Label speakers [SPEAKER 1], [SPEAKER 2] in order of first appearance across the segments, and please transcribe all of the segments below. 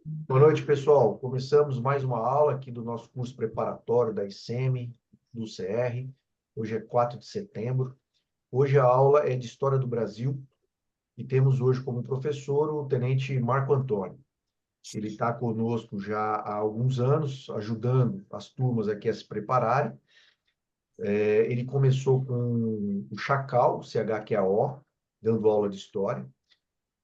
[SPEAKER 1] Boa noite, pessoal. Começamos mais uma aula aqui do nosso curso preparatório da ICEME, do CR. Hoje é 4 de setembro. Hoje a aula é de História do Brasil e temos hoje como professor o Tenente Marco Antônio. Ele está conosco já há alguns anos, ajudando as turmas aqui a se prepararem. Ele começou com o Chacal, o CHQAO, dando aula de História.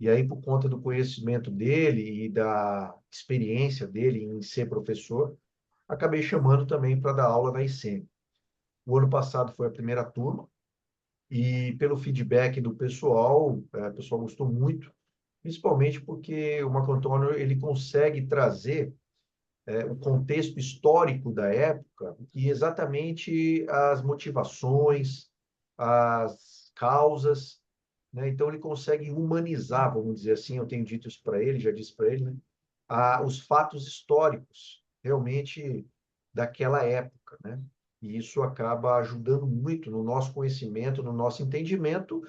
[SPEAKER 1] E aí, por conta do conhecimento dele e da experiência dele em ser professor, acabei chamando também para dar aula na ICEM. O ano passado foi a primeira turma e pelo feedback do pessoal, o pessoal gostou muito, principalmente porque o Marco Antônio ele consegue trazer o contexto histórico da época e exatamente as motivações, as causas, né? Então ele consegue humanizar, vamos dizer assim, eu tenho dito isso para ele, já disse para ele, né? Os fatos históricos realmente daquela época, né? E isso acaba ajudando muito no nosso conhecimento, no nosso entendimento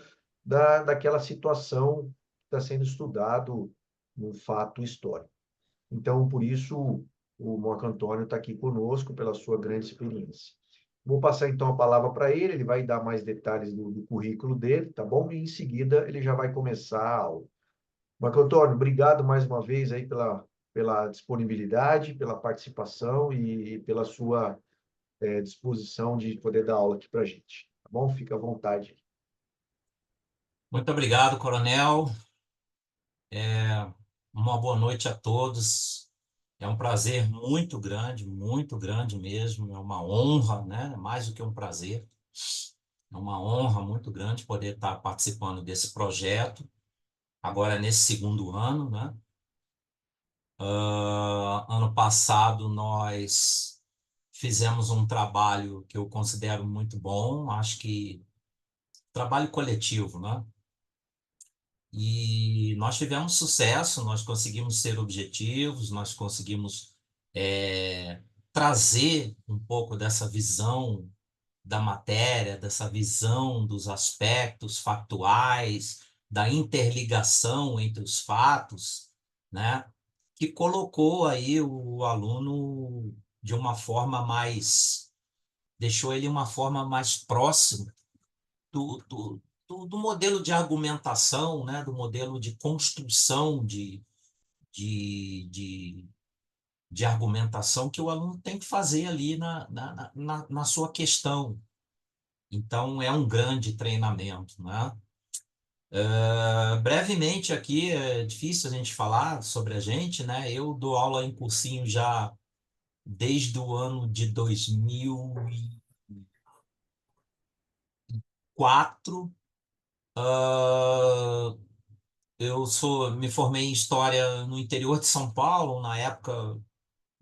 [SPEAKER 1] daquela situação que está sendo estudado no fato histórico. Então, por isso, o Marco Antônio está aqui conosco pela sua grande experiência. Vou passar então a palavra para ele, ele vai dar mais detalhes do currículo dele, tá bom? E em seguida ele já vai começar a aula. Marco Antônio, obrigado mais uma vez aí pela disponibilidade, pela participação e pela sua disposição de poder dar aula aqui para a gente. Tá bom? Fica à vontade.
[SPEAKER 2] Muito obrigado, coronel. Uma boa noite a todos. É um prazer muito grande mesmo. É uma honra, né? Mais do que um prazer. É uma honra muito grande poder estar participando desse projeto, agora nesse segundo ano, né? Ano passado nós fizemos um trabalho que eu considero muito bom, acho que trabalho coletivo, né? E nós tivemos sucesso, nós conseguimos ser objetivos, nós conseguimos é, trazer um pouco dessa visão da matéria, dessa visão dos aspectos factuais, da interligação entre os fatos, né? Que colocou aí o aluno de uma forma mais, deixou ele uma forma mais próxima do, do, do modelo de argumentação, né? Do modelo de construção de, de, de argumentação que o aluno tem que fazer ali na sua questão. Então, é um grande treinamento, né? Brevemente aqui, é difícil a gente falar sobre a gente, né? Eu dou aula em cursinho já desde o ano de 2004. Ah, me formei em História no interior de São Paulo, na época,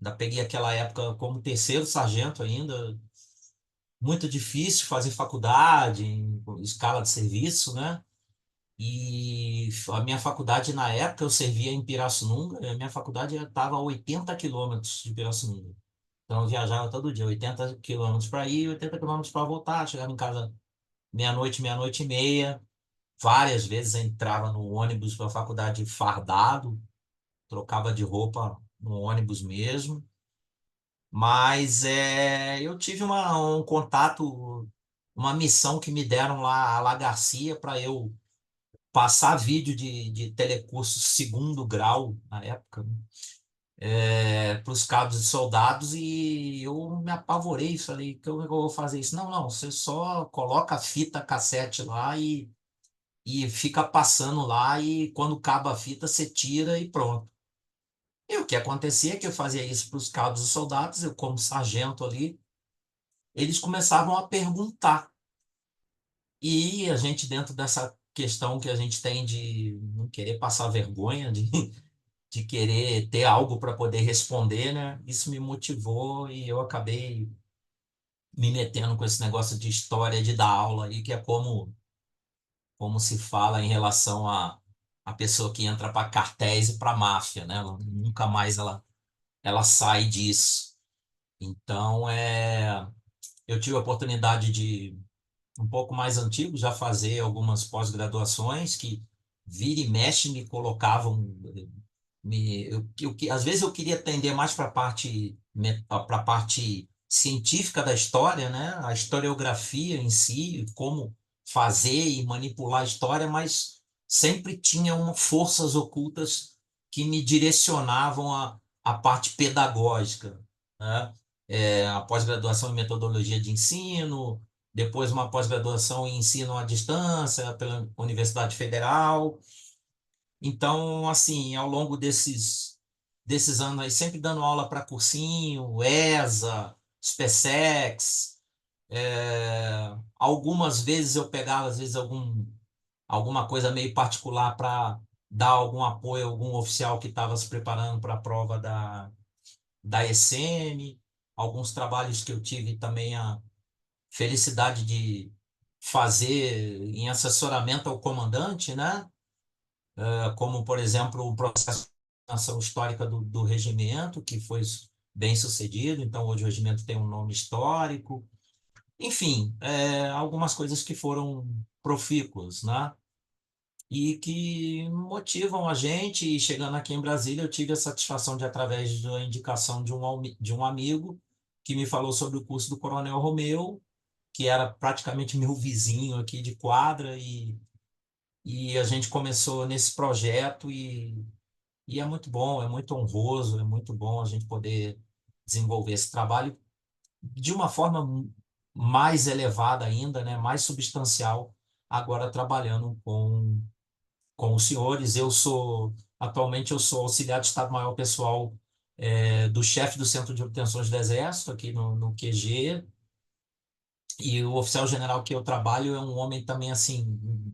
[SPEAKER 2] ainda peguei aquela época como terceiro sargento ainda, muito difícil fazer faculdade em escala de serviço, né? E a minha faculdade, na época, eu servia em Pirassununga, e a minha faculdade estava a 80 quilômetros de Pirassununga. Então, eu viajava todo dia, 80 quilômetros para ir, 80 quilômetros para voltar. Chegava em casa meia-noite, meia-noite e meia. Várias vezes eu entrava no ônibus para a faculdade fardado, trocava de roupa no ônibus mesmo. Mas eu tive um contato, uma missão que me deram lá Garcia para eu passar vídeo de telecurso segundo grau, na época, né? Para os cabos e soldados, e eu me apavorei, falei, como é que eu vou fazer isso? Não, não, você só coloca a fita cassete lá e fica passando lá, e quando acaba a fita, você tira e pronto. E o que acontecia é que eu fazia isso para os cabos e soldados, eu como sargento ali, eles começavam a perguntar. E a gente, dentro dessa questão que a gente tem de não querer passar vergonha, de querer ter algo para poder responder, né? Isso me motivou e eu acabei me metendo com esse negócio de história de dar aula aí, que é como se fala em relação a pessoa que entra para cartéis e para máfia, né? Nunca mais ela sai disso. Então, eu tive a oportunidade de, um pouco mais antigo, já fazer algumas pós-graduações que vira e mexe me colocavam. Às vezes eu queria tender mais para a parte científica da história, né? A historiografia em si, como fazer e manipular a história, mas sempre tinha forças ocultas que me direcionavam à parte pedagógica, né? A pós-graduação em metodologia de ensino, depois uma pós-graduação em ensino à distância pela Universidade Federal. Então, assim, ao longo desses anos aí, sempre dando aula para cursinho, ESA, SpaceX, algumas vezes eu pegava, às vezes, alguma coisa meio particular para dar algum apoio a algum oficial que estava se preparando para a prova da ECM, alguns trabalhos que eu tive também a felicidade de fazer em assessoramento ao comandante, né? Como, por exemplo, o processo de formação histórica do regimento, que foi bem sucedido, então hoje o regimento tem um nome histórico. Enfim, algumas coisas que foram profícuas, né? E que motivam a gente. E chegando aqui em Brasília, eu tive a satisfação de, através da indicação de um amigo, que me falou sobre o curso do Coronel Romeu, que era praticamente meu vizinho aqui de quadra, e a gente começou nesse projeto e é muito bom, é muito honroso, é muito bom a gente poder desenvolver esse trabalho de uma forma mais elevada ainda, né, mais substancial, agora trabalhando com os senhores. Atualmente eu sou auxiliar de Estado-Maior Pessoal do chefe do Centro de Obtenções do Exército, aqui no QG, e o oficial general que eu trabalho é um homem também assim,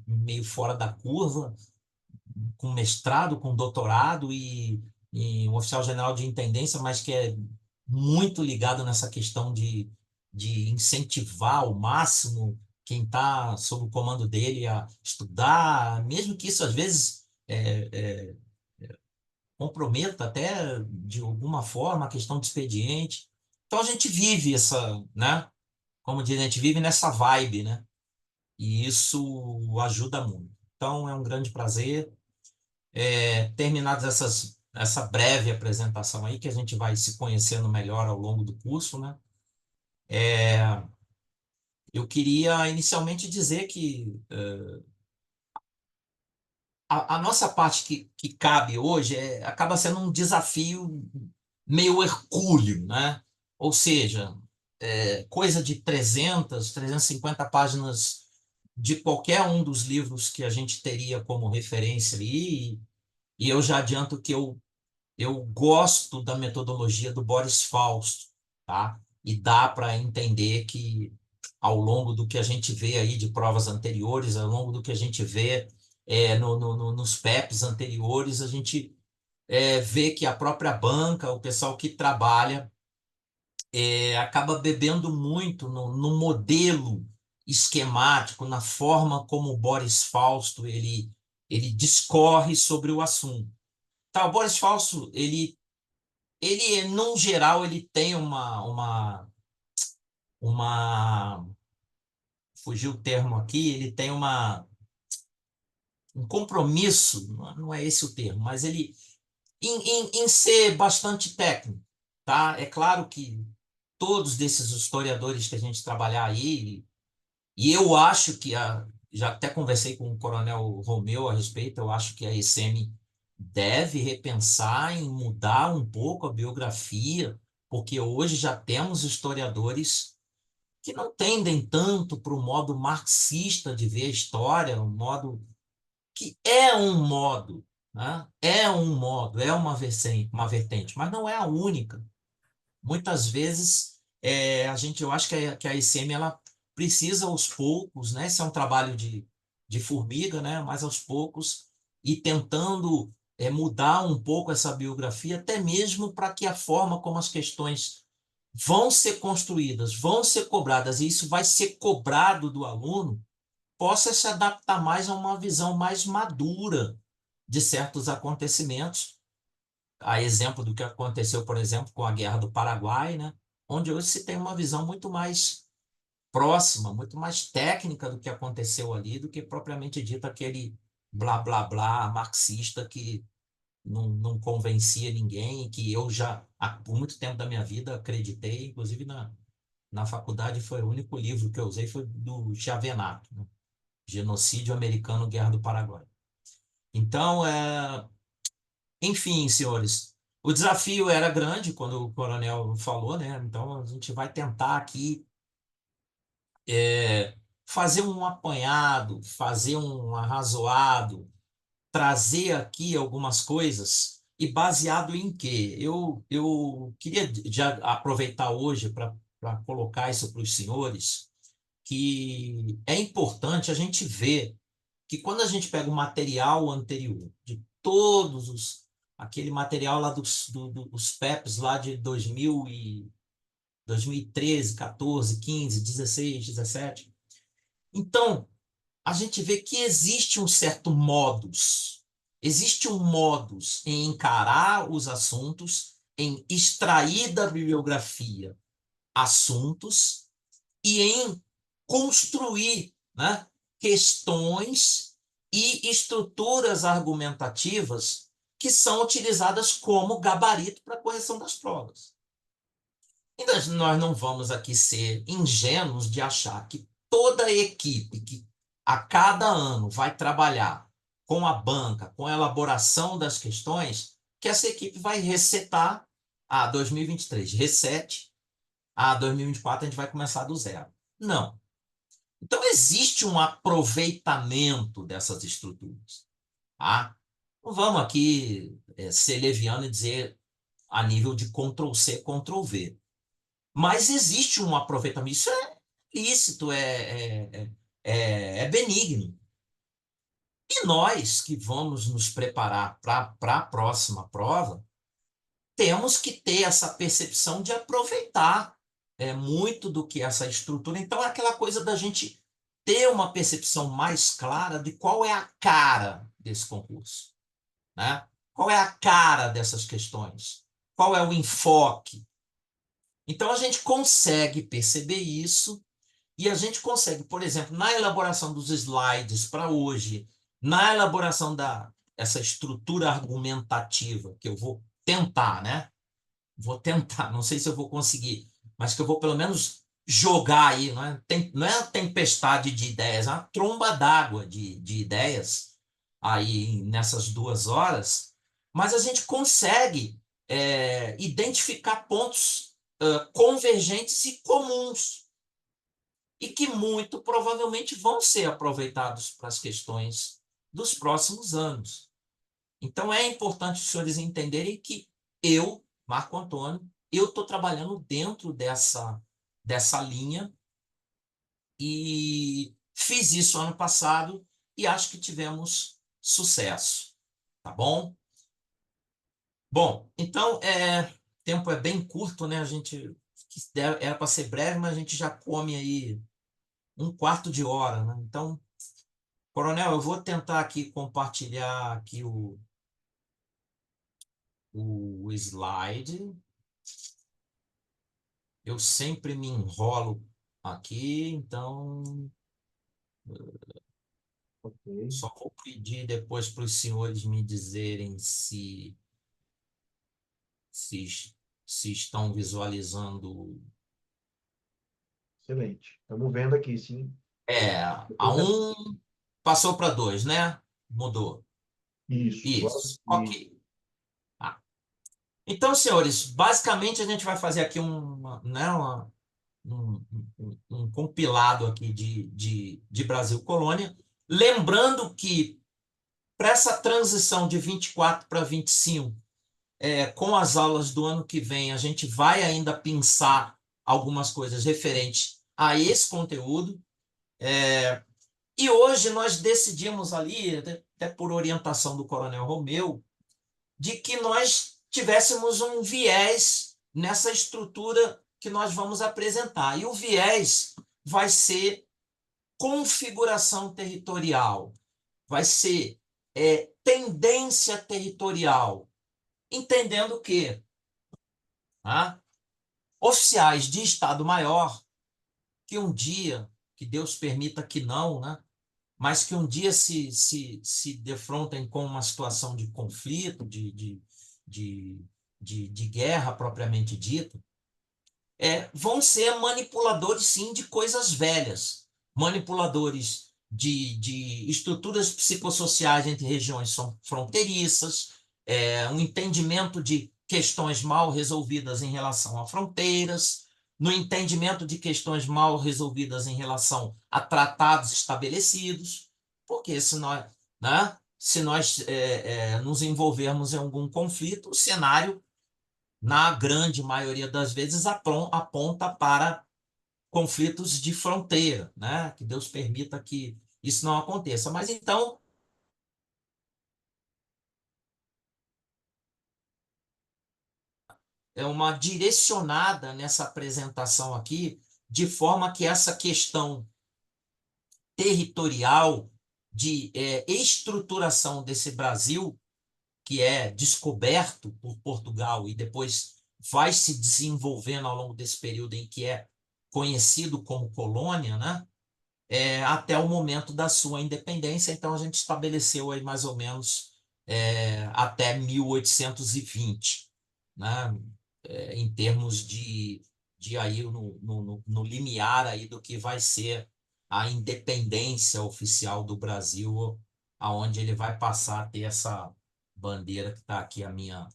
[SPEAKER 2] meio fora da curva, com mestrado, com doutorado e um oficial general de intendência, mas que é muito ligado nessa questão de incentivar ao máximo quem está sob o comando dele a estudar, mesmo que isso às vezes comprometa até de alguma forma a questão de expediente. Então a gente vive né? Como diz, a gente vive nessa vibe, né? E isso ajuda muito. Então é um grande prazer. Terminadas essa breve apresentação aí, que a gente vai se conhecendo melhor ao longo do curso, né? Eu queria inicialmente dizer que a nossa parte que cabe hoje acaba sendo um desafio meio hercúleo, né? Ou seja, coisa de 350 páginas de qualquer um dos livros que a gente teria como referência aí, e eu já adianto que eu gosto da metodologia do Boris Fausto, tá? E dá para entender que ao longo do que a gente vê aí de provas anteriores, ao longo do que a gente vê nos PEPs anteriores, a gente vê que a própria banca, o pessoal que trabalha, acaba bebendo muito no modelo esquemático, na forma como o Boris Fausto ele discorre sobre o assunto. Tá, o Boris Fausto, num geral, ele tem uma, fugiu o termo aqui, ele tem um compromisso, não é esse o termo, mas ele, em ser bastante técnico, tá? É claro que todos desses historiadores que a gente trabalhar aí, e eu acho que, já até conversei com o Coronel Romeu a respeito, eu acho que a ECM deve repensar em mudar um pouco a biografia, porque hoje já temos historiadores que não tendem tanto para o modo marxista de ver a história, um modo que é um modo, né? É um modo, é uma vertente, mas não é a única. Muitas vezes eu acho que a ICM ela precisa aos poucos, né? Esse é um trabalho de formiga, né? Mas aos poucos e tentando mudar um pouco essa biografia, até mesmo para que a forma como as questões vão ser construídas, vão ser cobradas, e isso vai ser cobrado do aluno, possa se adaptar mais a uma visão mais madura de certos acontecimentos, a exemplo do que aconteceu, por exemplo, com a Guerra do Paraguai, né? Onde hoje se tem uma visão muito mais próxima, muito mais técnica do que aconteceu ali, do que propriamente dito aquele blá blá blá marxista não convencia ninguém, que eu já, por muito tempo da minha vida, acreditei, inclusive na faculdade foi o único livro que eu usei, foi do Chiavenato, né? Genocídio Americano, Guerra do Paraguai. Então, enfim, senhores, o desafio era grande quando o coronel falou, né? Então, a gente vai tentar aqui fazer um apanhado, fazer um arrazoado, trazer aqui algumas coisas e baseado em quê? Eu queria já aproveitar hoje para colocar isso para os senhores, que é importante a gente ver que quando a gente pega o material anterior, de todos aquele material lá dos PEPs lá de 2013, 14, 15, 16, 17, então a gente vê que existe um modus em encarar os assuntos, em extrair da bibliografia assuntos e em construir, né, questões e estruturas argumentativas que são utilizadas como gabarito para a correção das provas. E nós não vamos aqui ser ingênuos de achar que toda equipe que a cada ano vai trabalhar com a banca, com a elaboração das questões, que essa equipe vai resetar a 2023, resete, a 2024 a gente vai começar do zero. Não. Então, existe um aproveitamento dessas estruturas. Tá? Não vamos aqui ser leviano e dizer a nível de Ctrl+C, Ctrl+V. Mas existe um aproveitamento. Isso é lícito, é benigno. E nós que vamos nos preparar para a próxima prova, temos que ter essa percepção de aproveitar muito do que essa estrutura. Então, é aquela coisa da gente ter uma percepção mais clara de qual é a cara desse concurso, né? Qual é a cara dessas questões? Qual é o enfoque? Então, a gente consegue perceber isso e a gente consegue, por exemplo, na elaboração dos slides para hoje, na elaboração essa estrutura argumentativa, que eu vou tentar, né? Vou tentar, não sei se eu vou conseguir, mas que eu vou pelo menos jogar aí, não é uma tempestade de ideias, é uma tromba d'água de ideias aí nessas 2 horas, mas a gente consegue identificar pontos convergentes e comuns, e que muito provavelmente vão ser aproveitados para as questões dos próximos anos. Então, é importante os senhores entenderem que eu, Marco Antônio, eu estou trabalhando dentro dessa linha e fiz isso ano passado e acho que tivemos sucesso, tá bom? Bom, então, o tempo é bem curto, né? A gente era para ser breve, mas a gente já come aí 1/4 de hora, né? Então, coronel, eu vou tentar aqui compartilhar aqui o slide. Eu sempre me enrolo aqui, então
[SPEAKER 1] Ok.
[SPEAKER 2] só vou pedir depois para os senhores me dizerem se, se estão visualizando.
[SPEAKER 1] Excelente. Estamos vendo aqui, sim.
[SPEAKER 2] A um passou para 2, né? Mudou.
[SPEAKER 1] Isso. Agora,
[SPEAKER 2] Isso. Ok. Ah. Então, senhores, basicamente a gente vai fazer aqui né, um compilado aqui de Brasil Colônia. Lembrando que para essa transição de 24 para 25, com as aulas do ano que vem, a gente vai ainda pensar algumas coisas referentes a esse conteúdo. E hoje nós decidimos ali, até por orientação do Coronel Romeu, de que nós tivéssemos um viés nessa estrutura que nós vamos apresentar. E o viés vai ser configuração territorial, vai ser tendência territorial, entendendo que oficiais de Estado-Maior, que um dia, que Deus permita que não, né, mas que um dia se defrontem com uma situação de conflito, de, de guerra propriamente dita, vão ser manipuladores, sim, de coisas velhas, manipuladores de estruturas psicossociais entre regiões fronteiriças, um entendimento de questões mal resolvidas em relação a fronteiras, no entendimento de questões mal resolvidas em relação a tratados estabelecidos, porque se nós nos envolvermos em algum conflito, o cenário na grande maioria das vezes, aponta para conflitos de fronteira, né? Que Deus permita que isso não aconteça. Mas então, é uma direcionada nessa apresentação aqui, de forma que essa questão territorial de estruturação desse Brasil, que é descoberto por Portugal e depois vai se desenvolvendo ao longo desse período em que é conhecido como colônia, né? Até o momento da sua independência. Então, a gente estabeleceu aí mais ou menos até 1820, né? Em termos de aí no limiar aí do que vai ser a independência oficial do Brasil, aonde ele vai passar a ter essa bandeira que está aqui, a minha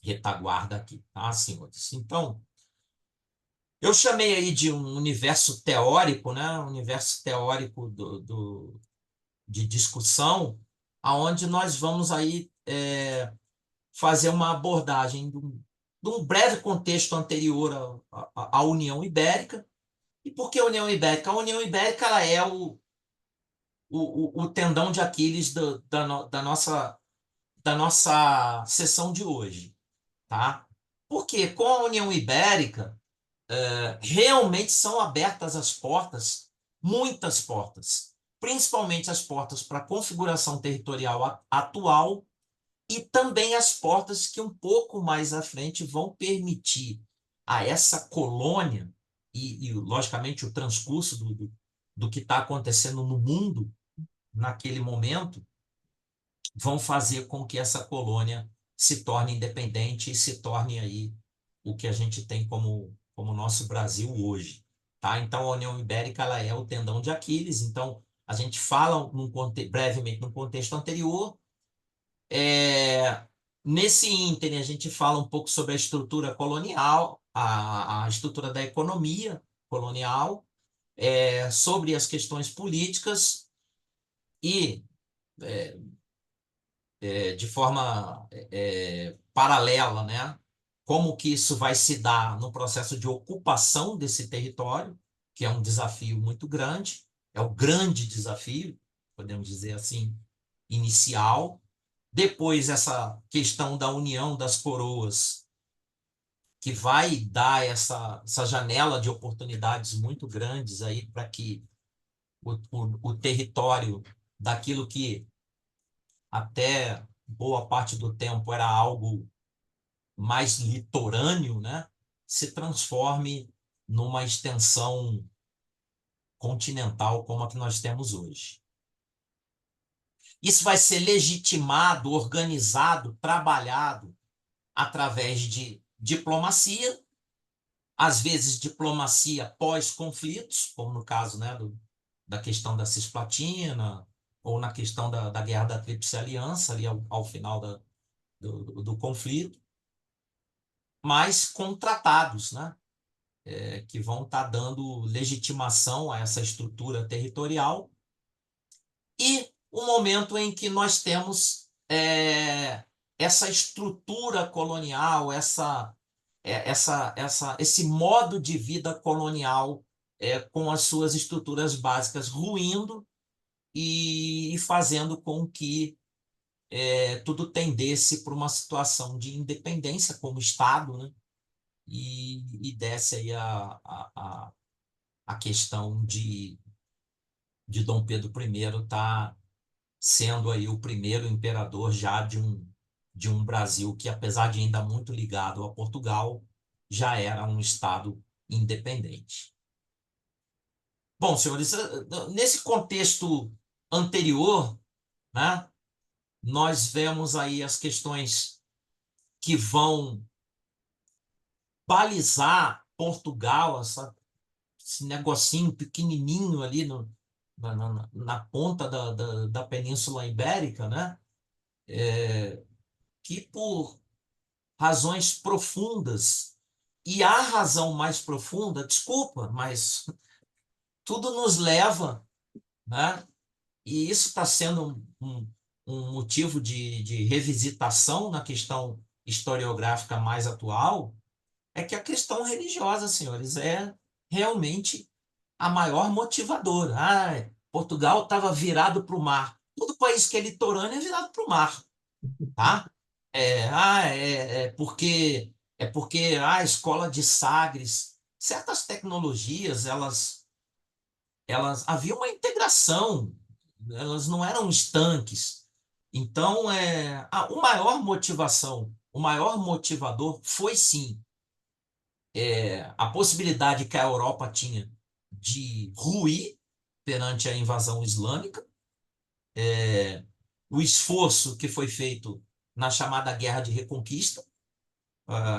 [SPEAKER 2] retaguarda aqui, tá, senhores? Então, eu chamei aí de um universo teórico, né? Um universo teórico de discussão, aonde nós vamos aí fazer uma abordagem de um breve contexto anterior à União Ibérica. E por que a União Ibérica? A União Ibérica ela é o tendão de Aquiles da nossa sessão de hoje, tá? Porque com a União Ibérica realmente são abertas as portas, muitas portas, principalmente as portas para a configuração territorial atual e também as portas que um pouco mais à frente vão permitir a essa colônia logicamente, o transcurso do que está acontecendo no mundo naquele momento vão fazer com que essa colônia se torne independente e se torne aí o que a gente tem como nosso Brasil hoje, tá? Então a União Ibérica ela é o tendão de Aquiles. Então a gente fala brevemente no contexto anterior. Nesse ínterim a gente fala um pouco sobre a estrutura colonial, a estrutura da economia colonial, sobre as questões políticas e de forma paralela, né? Como que isso vai se dar no processo de ocupação desse território, que é um desafio muito grande, é o grande desafio, podemos dizer assim, inicial. Depois, essa questão da união das coroas, que vai dar essa janela de oportunidades muito grandes aí para que o território daquilo que até boa parte do tempo era algo mais litorâneo, né, se transforme numa extensão continental como a que nós temos hoje. Isso vai ser legitimado, organizado, trabalhado através de diplomacia, às vezes diplomacia pós-conflitos, como no caso, né, da questão da Cisplatina, ou na questão da Guerra da Tríplice Aliança, ali ao final do conflito, mas com tratados, né, que vão estar dando legitimação a essa estrutura territorial, e o momento em que nós temos essa estrutura colonial, esse modo de vida colonial com as suas estruturas básicas ruindo e fazendo com que tudo tendesse para uma situação de independência como Estado, né? E desse aí a questão de Dom Pedro I estar sendo aí o primeiro imperador já de um Brasil que, apesar de ainda muito ligado a Portugal, já era um Estado independente. Bom, senhores, nesse contexto anterior, né, nós vemos aí as questões que vão balizar Portugal, esse negocinho pequenininho ali na ponta da Península Ibérica, né? Que por razões profundas, e a razão mais profunda, desculpa, mas tudo nos leva, né? E isso está sendo um motivo de revisitação na questão historiográfica mais atual, é que a questão religiosa, senhores, é realmente a maior motivadora. Ah, Portugal estava virado para o mar. Todo país que é litorâneo é virado para o mar, tá? É porque a escola de Sagres, certas tecnologias, elas havia uma integração, elas não eram estanques. Então, o maior motivação, o maior motivador foi sim a possibilidade que a Europa tinha de ruir perante a invasão islâmica, o esforço que foi feito na chamada Guerra de Reconquista.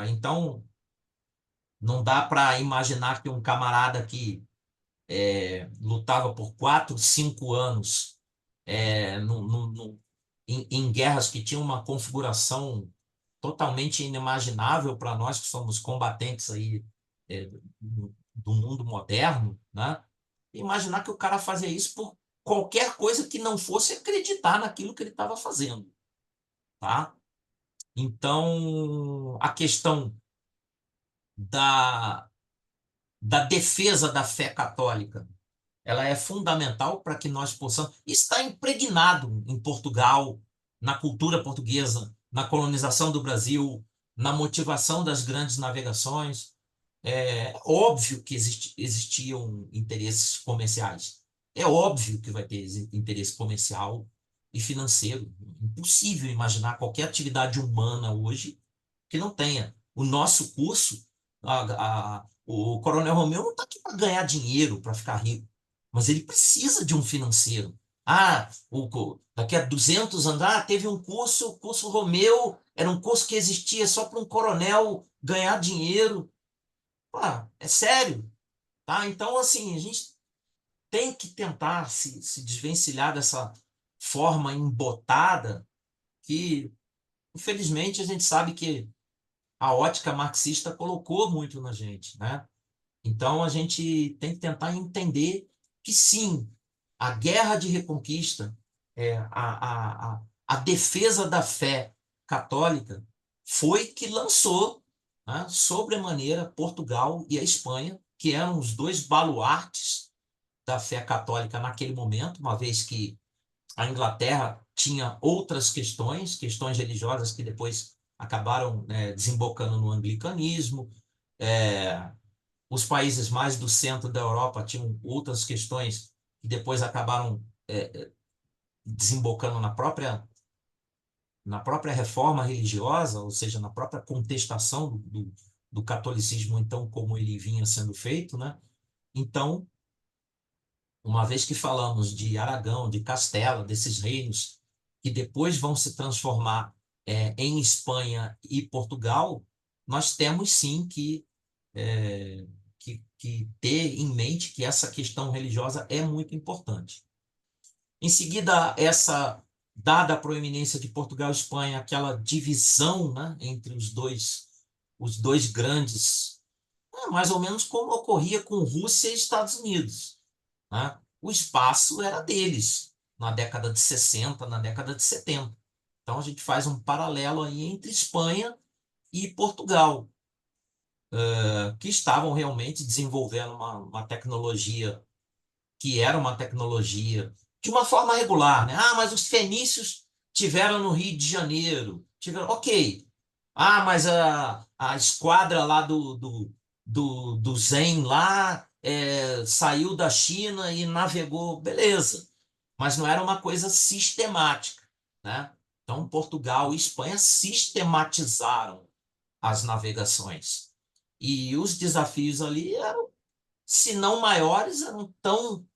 [SPEAKER 2] Então, não dá para imaginar que um camarada que lutava por 4, 5 anos é, no, no, no, em guerras que tinham uma configuração totalmente inimaginável para nós que somos combatentes aí do mundo moderno, né? Imaginar que o cara fazia isso por qualquer coisa que não fosse acreditar naquilo que ele estava fazendo, tá? Então, a questão da, da defesa da fé católica, ela é fundamental para que nós possamos. Está impregnado em Portugal, na cultura portuguesa, na colonização do Brasil, na motivação das grandes navegações. É óbvio que existiam interesses comerciais. É óbvio que vai ter interesse comercial e financeiro. Impossível imaginar qualquer atividade humana hoje que não tenha. O nosso curso, o Coronel Romeu não está aqui para ganhar dinheiro, para ficar rico, mas ele precisa de um financeiro. Daqui a 200 anos, teve um curso, o curso Romeu, era um curso que existia só para um coronel ganhar dinheiro. Pô, é sério, tá? Então, assim, a gente tem que tentar se desvencilhar dessa forma embotada que, infelizmente, a gente sabe que a ótica marxista colocou muito na gente, né? Então, a gente tem que tentar entender que, sim, a guerra de reconquista, a defesa da fé católica, foi que lançou, né, sobremaneira Portugal e a Espanha, que eram os dois baluartes da fé católica naquele momento, uma vez que a Inglaterra tinha outras questões religiosas que depois acabaram desembocando no anglicanismo. É, os países mais do centro da Europa tinham outras questões que depois acabaram desembocando na própria reforma religiosa, ou seja, na própria contestação do catolicismo, então, como ele vinha sendo feito, né? Então, uma vez que falamos de Aragão, de Castela, desses reinos que depois vão se transformar em Espanha e Portugal, nós temos sim que ter em mente que essa questão religiosa é muito importante. Em seguida, dada a proeminência de Portugal e Espanha, aquela divisão, né, entre os dois grandes, mais ou menos como ocorria com Rússia e Estados Unidos, né? O espaço era deles na década de 60, na década de 70. Então a gente faz um paralelo aí entre Espanha e Portugal, que estavam realmente desenvolvendo uma tecnologia que era uma tecnologia de uma forma regular, né? Mas os fenícios tiveram no Rio de Janeiro. Tiveram, ok. Mas a esquadra lá do Zen lá saiu da China e navegou, beleza. Mas não era uma coisa sistemática, né? Então, Portugal e Espanha sistematizaram as navegações. E os desafios ali eram, se não maiores, eram tão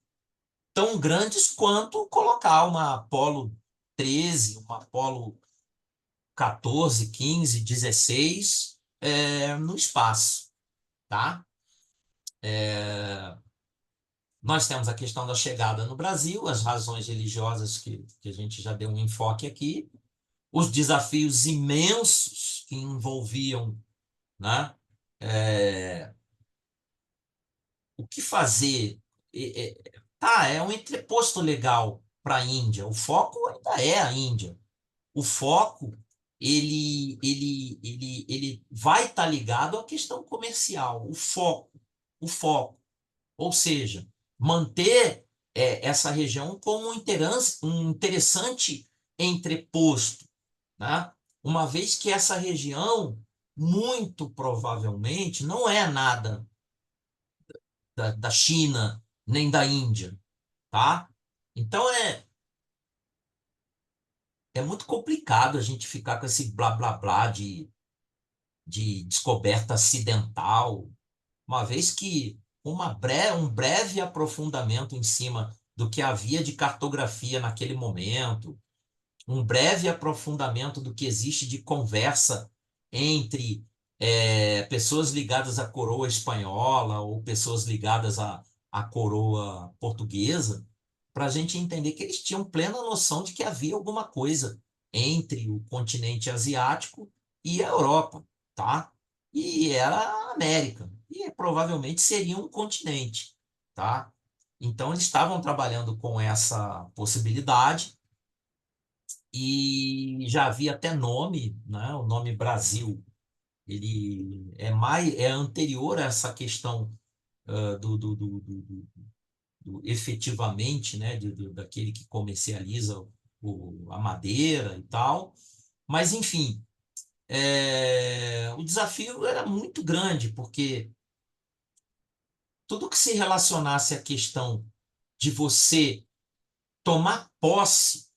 [SPEAKER 2] tão grandes quanto colocar uma Apollo 13, uma Apollo 14, 15, 16 no espaço, tá? Nós temos a questão da chegada no Brasil, as razões religiosas que a gente já deu um enfoque aqui, os desafios imensos que envolviam, né? É, o que fazer? É um entreposto legal para a Índia. O foco ainda é a Índia. O foco ele vai estar ligado à questão comercial. O foco, ou seja, manter essa região como um interessante entreposto, né? Uma vez que essa região muito provavelmente não é nada da China nem da Índia, tá? Então é muito complicado a gente ficar com esse blá blá blá de descoberta acidental, uma vez que um breve aprofundamento em cima do que havia de cartografia naquele momento, um breve aprofundamento do que existe de conversa entre pessoas ligadas à coroa espanhola ou pessoas ligadas à coroa portuguesa, para a gente entender que eles tinham plena noção de que havia alguma coisa entre o continente asiático e a Europa, tá? E era a América, e provavelmente seria um continente, tá? Então eles estavam trabalhando com essa possibilidade e já havia até nome, né? O nome Brasil, ele é anterior a essa questão efetivamente, né? Daquele que comercializa a madeira e tal. Mas, enfim, o desafio era muito grande, porque tudo que se relacionasse à questão de você tomar posse.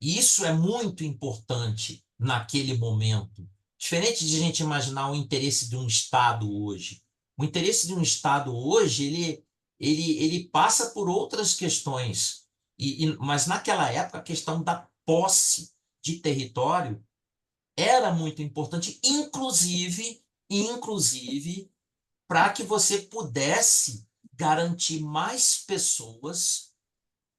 [SPEAKER 2] E isso é muito importante naquele momento. Diferente de a gente imaginar o interesse de um Estado hoje. O interesse de um Estado hoje, ele passa por outras questões. Mas naquela época, a questão da posse de território era muito importante, inclusive para que você pudesse garantir mais pessoas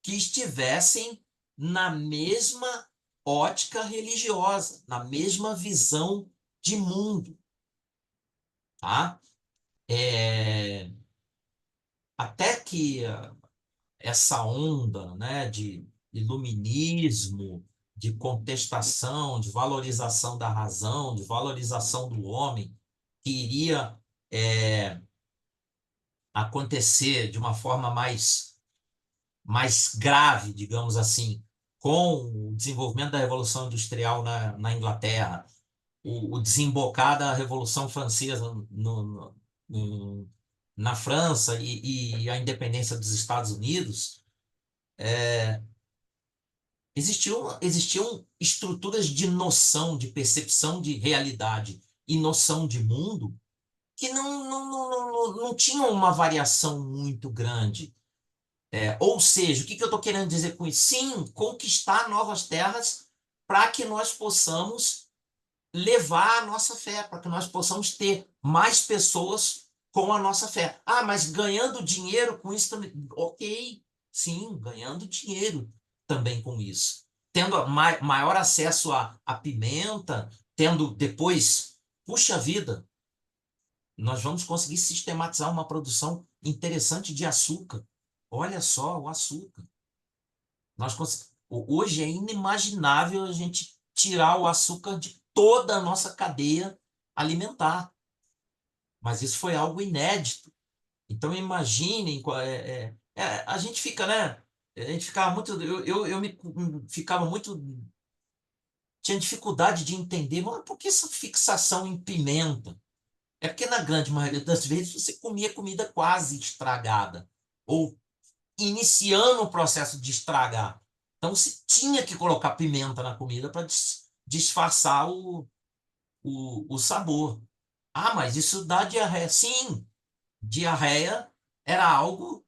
[SPEAKER 2] que estivessem na mesma ótica religiosa, na mesma visão de mundo, tá? É, até que essa onda, né, de iluminismo, de contestação, de valorização da razão, de valorização do homem, que iria acontecer de uma forma mais grave, digamos assim, com o desenvolvimento da Revolução Industrial na Inglaterra, o desembocar da Revolução Francesa no- na França e a independência dos Estados Unidos, existiam estruturas de noção, de percepção de realidade e noção de mundo que não tinham uma variação muito grande. Ou seja, o que eu estou querendo dizer com isso? Sim, conquistar novas terras para que nós possamos levar a nossa fé, para que nós possamos ter mais pessoas com a nossa fé. Ah, mas ganhando dinheiro com isso também. Ok, sim, ganhando dinheiro também com isso. Tendo maior acesso à pimenta, tendo depois, puxa vida, nós vamos conseguir sistematizar uma produção interessante de açúcar. Olha só o açúcar. Hoje é inimaginável a gente tirar o açúcar de toda a nossa cadeia alimentar, mas isso foi algo inédito. Então imaginem, a gente fica, né? A gente ficava muito, ficava muito, tinha dificuldade de entender, mas por que essa fixação em pimenta? É porque na grande maioria das vezes você comia comida quase estragada ou iniciando o processo de estragar. Então se tinha que colocar pimenta na comida para disfarçar o sabor. Ah, mas isso dá diarreia. Sim, diarreia era algo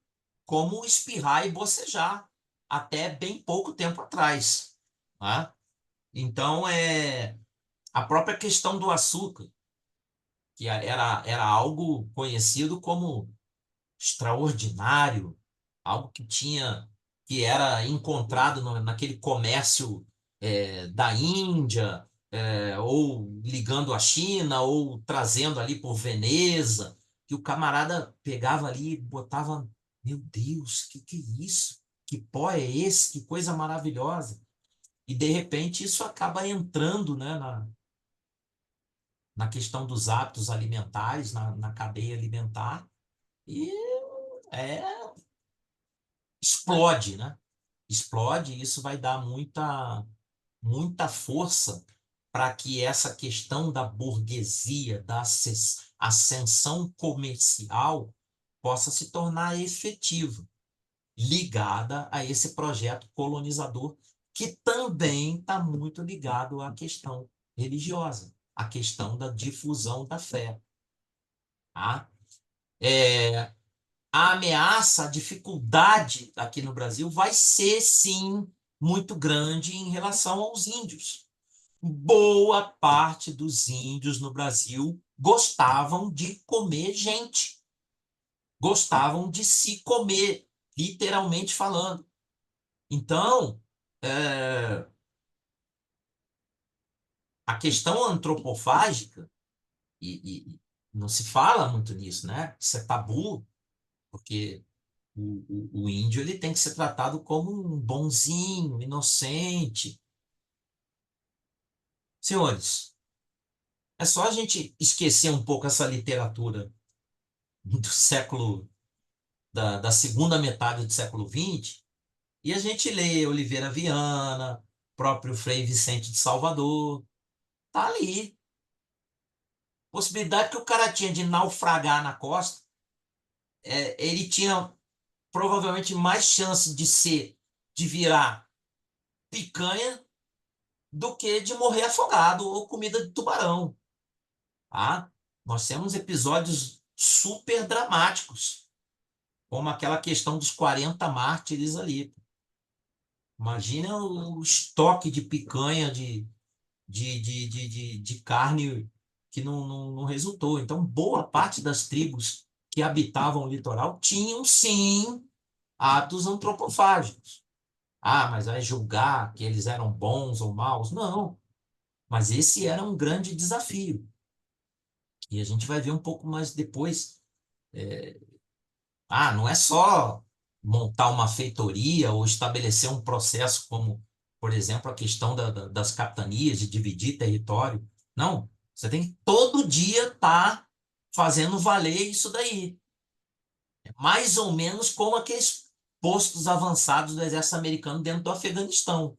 [SPEAKER 2] como espirrar e bocejar, até bem pouco tempo atrás. Tá? Então, a própria questão do açúcar, que era algo conhecido como extraordinário, algo que era encontrado naquele comércio da Índia, ou ligando à China, ou trazendo ali por Veneza, que o camarada pegava ali e botava, meu Deus, que é isso? Que pó é esse? Que coisa maravilhosa! E de repente isso acaba entrando, né, na questão dos hábitos alimentares, na cadeia alimentar, e é, explode, né? Explode, e isso vai dar muita força para que essa questão da burguesia, da ascensão comercial, possa se tornar efetiva, ligada a esse projeto colonizador, que também está muito ligado à questão religiosa, à questão da difusão da fé. Tá? A ameaça, a dificuldade aqui no Brasil vai ser, sim, muito grande em relação aos índios. Boa parte dos índios no Brasil gostavam de comer gente, gostavam de se comer, literalmente falando. Então, a questão antropofágica, e não se fala muito nisso, né? Isso é tabu, porque o índio ele tem que ser tratado como um bonzinho, inocente. Senhores, é só a gente esquecer um pouco essa literatura do século, da segunda metade do século XX, e a gente lê Oliveira Viana, próprio Frei Vicente de Salvador, tá ali. Possibilidade que o cara tinha de naufragar na costa, ele tinha provavelmente mais chance de virar picanha do que de morrer afogado ou comida de tubarão. Tá? Nós temos episódios super dramáticos, como aquela questão dos 40 mártires ali. Imagina o estoque de picanha, de carne que não resultou. Então, boa parte das tribos que habitavam o litoral tinham, sim, hábitos antropofágicos. Ah, mas vai julgar que eles eram bons ou maus? Não. Mas esse era um grande desafio. E a gente vai ver um pouco mais depois. Não é só montar uma feitoria ou estabelecer um processo como, por exemplo, a questão das capitanias, de dividir território. Não, você tem que todo dia estar fazendo valer isso daí. É mais ou menos como aqueles postos avançados do exército americano dentro do Afeganistão.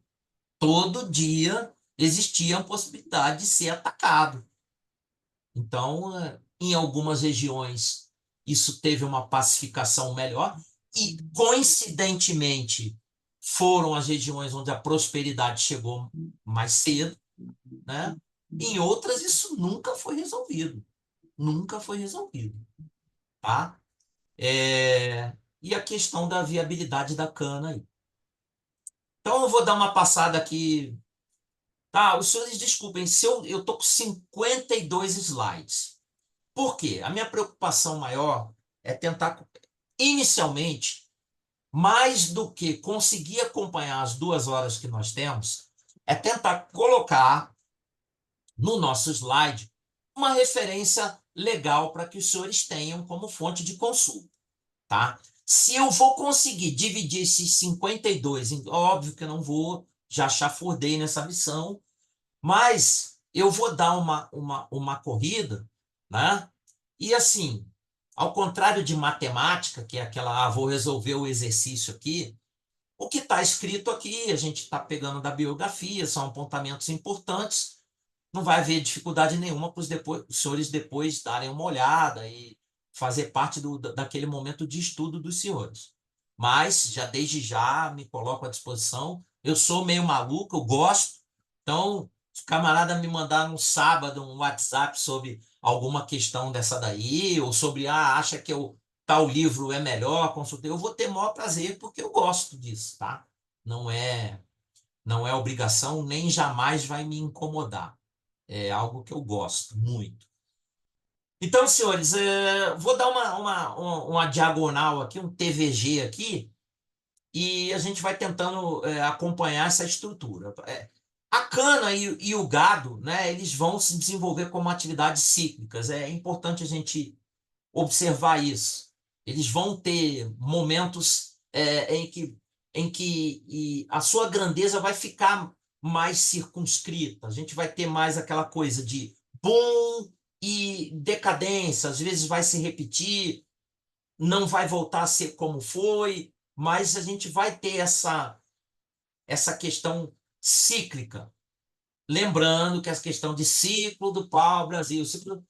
[SPEAKER 2] Todo dia existia a possibilidade de ser atacado. Então, em algumas regiões, isso teve uma pacificação melhor, e, coincidentemente, foram as regiões onde a prosperidade chegou mais cedo, né? Em outras, isso nunca foi resolvido. Nunca foi resolvido, tá? E a questão da viabilidade da cana aí. Então, eu vou dar uma passada aqui. Tá, os senhores desculpem, se eu tô com 52 slides. Por quê? A minha preocupação maior é tentar, inicialmente, mais do que conseguir acompanhar as 2 horas que nós temos, é tentar colocar no nosso slide uma referência legal para que os senhores tenham como fonte de consulta, tá? Se eu vou conseguir dividir esses 52, óbvio que eu não vou, já chafurdei nessa missão, mas eu vou dar uma corrida, né? E assim, ao contrário de matemática, que é aquela, vou resolver o exercício aqui, o que está escrito aqui, a gente está pegando da biografia, são apontamentos importantes, não vai haver dificuldade nenhuma para os senhores depois darem uma olhada e fazer parte daquele momento de estudo dos senhores. Mas, já desde já, me coloco à disposição. Eu sou meio maluco, eu gosto. Então, se o camarada me mandar no sábado um WhatsApp sobre alguma questão dessa daí, ou sobre, acha que eu tal livro é melhor, consultei, eu vou ter maior prazer porque eu gosto disso, tá? Não é, não é obrigação, nem jamais vai me incomodar. É algo que eu gosto muito. Então, senhores, vou dar uma diagonal aqui, um TVG aqui, e a gente vai tentando acompanhar essa estrutura. A cana e o gado, né, eles vão se desenvolver como atividades cíclicas. É importante a gente observar isso. Eles vão ter momentos em que a sua grandeza vai ficar mais circunscrita. A gente vai ter mais aquela coisa de boom e decadência. Às vezes vai se repetir, não vai voltar a ser como foi, mas a gente vai ter essa questão cíclica. Lembrando que essa questão de ciclo do pau-brasil, ciclo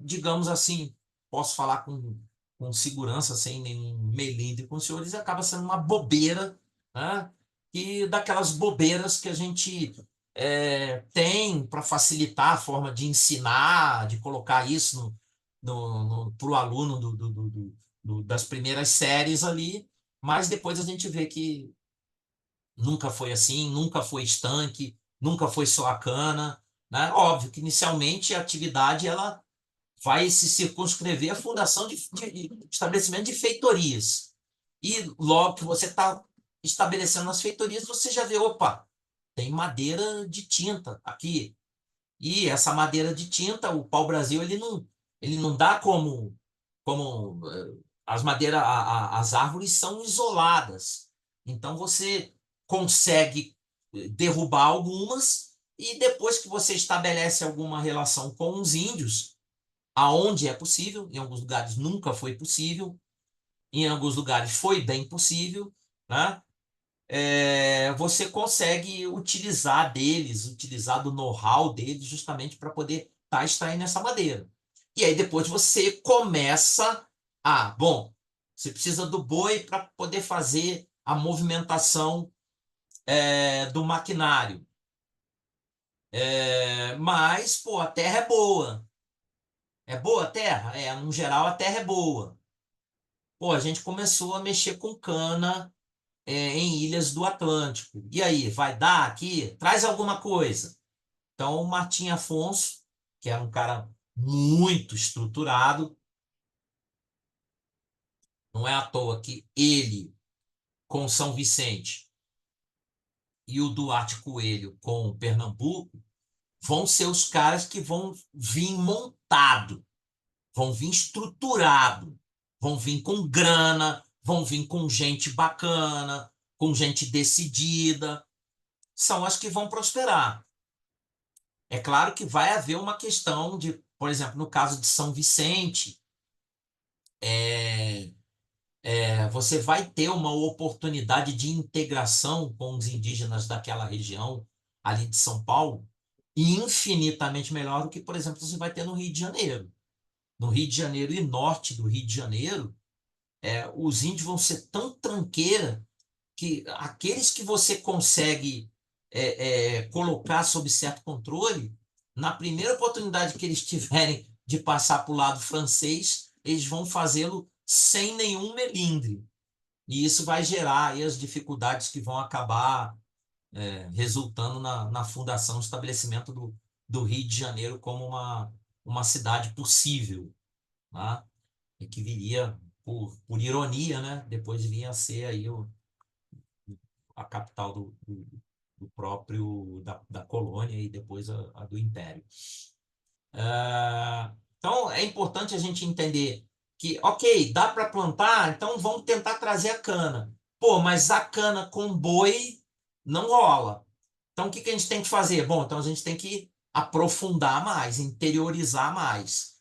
[SPEAKER 2] digamos assim, posso falar com segurança, sem nenhum melindre com os senhores, acaba sendo uma bobeira, né? E daquelas bobeiras que a gente tem para facilitar a forma de ensinar, de colocar isso para o aluno das primeiras séries ali, mas depois a gente vê que nunca foi assim, nunca foi estanque, nunca foi só a cana, né? Óbvio que inicialmente a atividade ela vai se circunscrever à fundação de estabelecimento de feitorias. E logo que você está estabelecendo as feitorias, você já vê, opa, tem madeira de tinta aqui. E essa madeira de tinta, o pau-brasil, ele não dá como as madeiras, as árvores são isoladas. Então você consegue derrubar algumas e depois que você estabelece alguma relação com os índios, aonde é possível, em alguns lugares nunca foi possível, em alguns lugares foi bem possível, né? Você consegue utilizar do know-how deles justamente para poder estar extraindo essa madeira. E aí depois você começa bom, você precisa do boi para poder fazer a movimentação do maquinário. Mas, pô, a terra é boa. É boa a terra? No geral a terra é boa. Pô, a gente começou a mexer com cana em ilhas do Atlântico. E aí, vai dar aqui? Traz alguma coisa. Então, o Martim Afonso, que era um cara muito estruturado, não é à toa que ele, com São Vicente, e o Duarte Coelho, com Pernambuco, vão ser os caras que vão vir montado, vão vir estruturado, vão vir com grana, vão vir com gente bacana, com gente decidida, são as que vão prosperar. É claro que vai haver uma questão de, por exemplo, no caso de São Vicente, você vai ter uma oportunidade de integração com os indígenas daquela região ali de São Paulo, infinitamente melhor do que, por exemplo, você vai ter no Rio de Janeiro. No Rio de Janeiro e norte do Rio de Janeiro, os índios vão ser tão tranqueira que aqueles que você consegue colocar sob certo controle, na primeira oportunidade que eles tiverem de passar para o lado francês, eles vão fazê-lo sem nenhum melindre. E isso vai gerar aí as dificuldades que vão acabar resultando na fundação, estabelecimento do Rio de Janeiro como uma cidade possível, tá? E que viria, por ironia, né? Depois vinha a ser aí a capital do próprio da colônia e depois a do império. Então é importante a gente entender que, ok, dá para plantar, então vamos tentar trazer a cana. Pô, mas a cana com boi não rola. Então o que a gente tem que fazer? Bom, então a gente tem que aprofundar mais, interiorizar mais.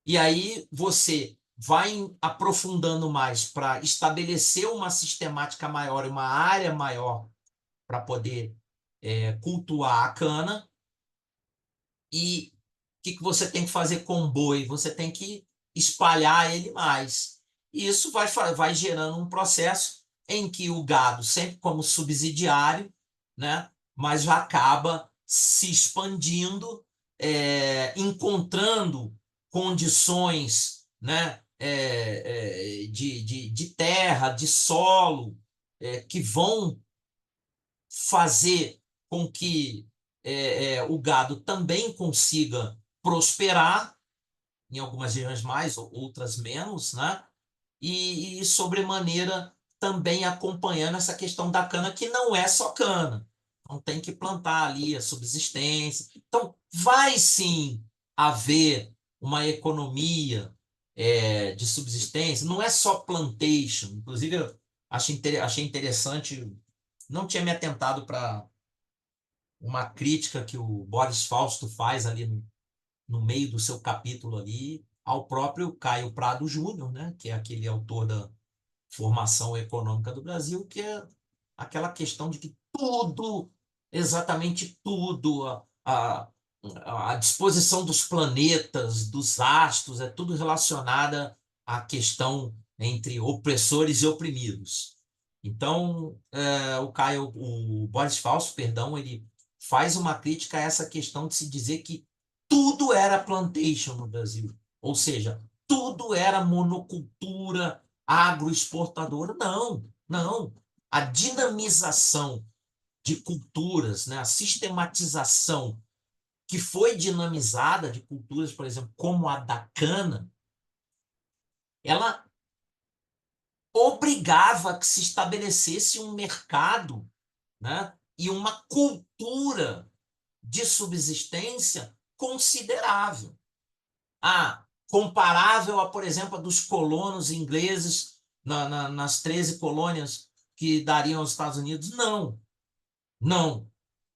[SPEAKER 2] E aí você vai aprofundando mais para estabelecer uma sistemática maior, uma área maior para poder cultuar a cana. E o que você tem que fazer com o boi? Você tem que espalhar ele mais. E isso vai gerando um processo em que o gado, sempre como subsidiário, né, mas já acaba se expandindo, encontrando condições, né, de terra, de solo, que vão fazer com que o gado também consiga prosperar, em algumas regiões mais, outras menos, né? E sobremaneira também acompanhando essa questão da cana, que não é só cana. Então tem que plantar ali a subsistência. Então vai sim haver uma economia de subsistência, não é só plantation. Inclusive, eu achei interessante, não tinha me atentado para uma crítica que o Boris Fausto faz ali no meio do seu capítulo ali ao próprio Caio Prado Júnior, né, que é aquele autor da Formação Econômica do Brasil, que é aquela questão de que tudo, exatamente tudo, a disposição dos planetas, dos astros, é tudo relacionada à questão entre opressores e oprimidos. Então, o Boris Fausto, perdão, ele faz uma crítica a essa questão de se dizer que tudo era plantation no Brasil, ou seja, tudo era monocultura agroexportadora. Não, não. A dinamização de culturas, né, a sistematização que foi dinamizada de culturas, por exemplo, como a da cana, ela obrigava que se estabelecesse um mercado, né, e uma cultura de subsistência considerável. Comparável a, por exemplo, a dos colonos ingleses nas 13 colônias que dariam aos Estados Unidos? Não, não.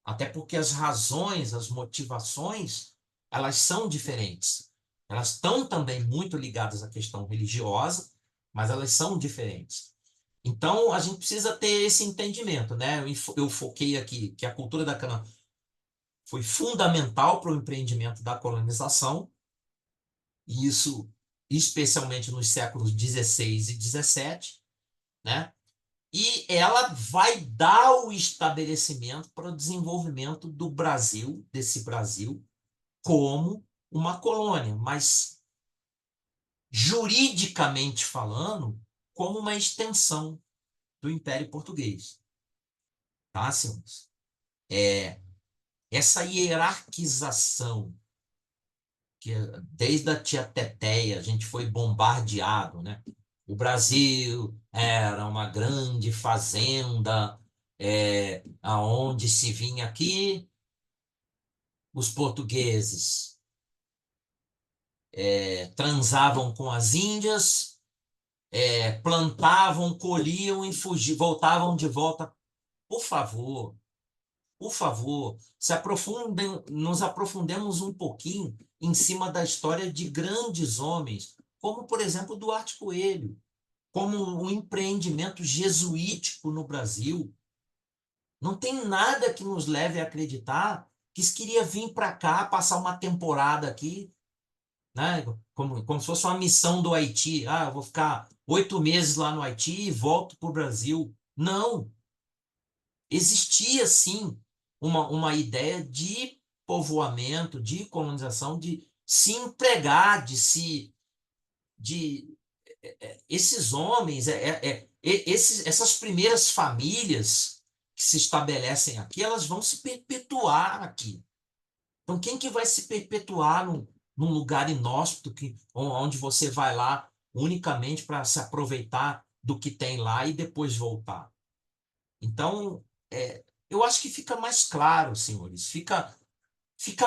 [SPEAKER 2] Até porque as razões, as motivações, elas são diferentes. Elas estão também muito ligadas à questão religiosa, mas elas são diferentes. Então, a gente precisa ter esse entendimento, né? Eu foquei aqui que a cultura da cana foi fundamental para o empreendimento da colonização, e isso especialmente nos séculos 16 e 17, né? E ela vai dar o estabelecimento para o desenvolvimento do Brasil, desse Brasil, como uma colônia, mas juridicamente falando, como uma extensão do Império Português. Tá, senhores? Essa hierarquização, que desde a Tia Teteia a gente foi bombardeado, né? O Brasil era uma grande fazenda, aonde se vinha aqui, os portugueses transavam com as índias, plantavam, colhiam e fugiam, voltavam de volta. Por por favor, nos aprofundemos um pouquinho em cima da história de grandes homens, como, por exemplo, Duarte Coelho, como um empreendimento jesuítico no Brasil. Não tem nada que nos leve a acreditar que isso queria vir para cá, passar uma temporada aqui, né? Como se fosse uma missão do Haiti. Eu vou ficar 8 meses lá no Haiti e volto para o Brasil. Não. Existia, sim, uma ideia de povoamento, de colonização, de se empregar, de esses homens, essas primeiras famílias que se estabelecem aqui, elas vão se perpetuar aqui. Então, quem que vai se perpetuar num lugar inóspito onde você vai lá unicamente para se aproveitar do que tem lá e depois voltar? Então, eu acho que fica mais claro, senhores, fica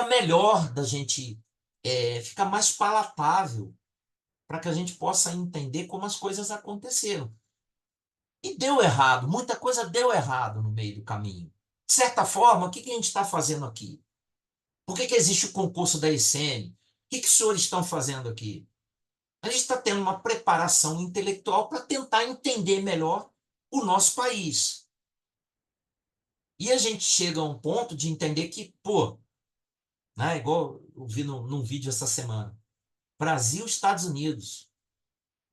[SPEAKER 2] melhor da gente, fica mais palatável para que a gente possa entender como as coisas aconteceram. E deu errado, muita coisa deu errado no meio do caminho. De certa forma, o que a gente está fazendo aqui? Por que existe o concurso da ICM? O que os senhores estão fazendo aqui? A gente está tendo uma preparação intelectual para tentar entender melhor o nosso país. E a gente chega a um ponto de entender que, pô, né, igual eu vi num vídeo essa semana, Brasil e Estados Unidos,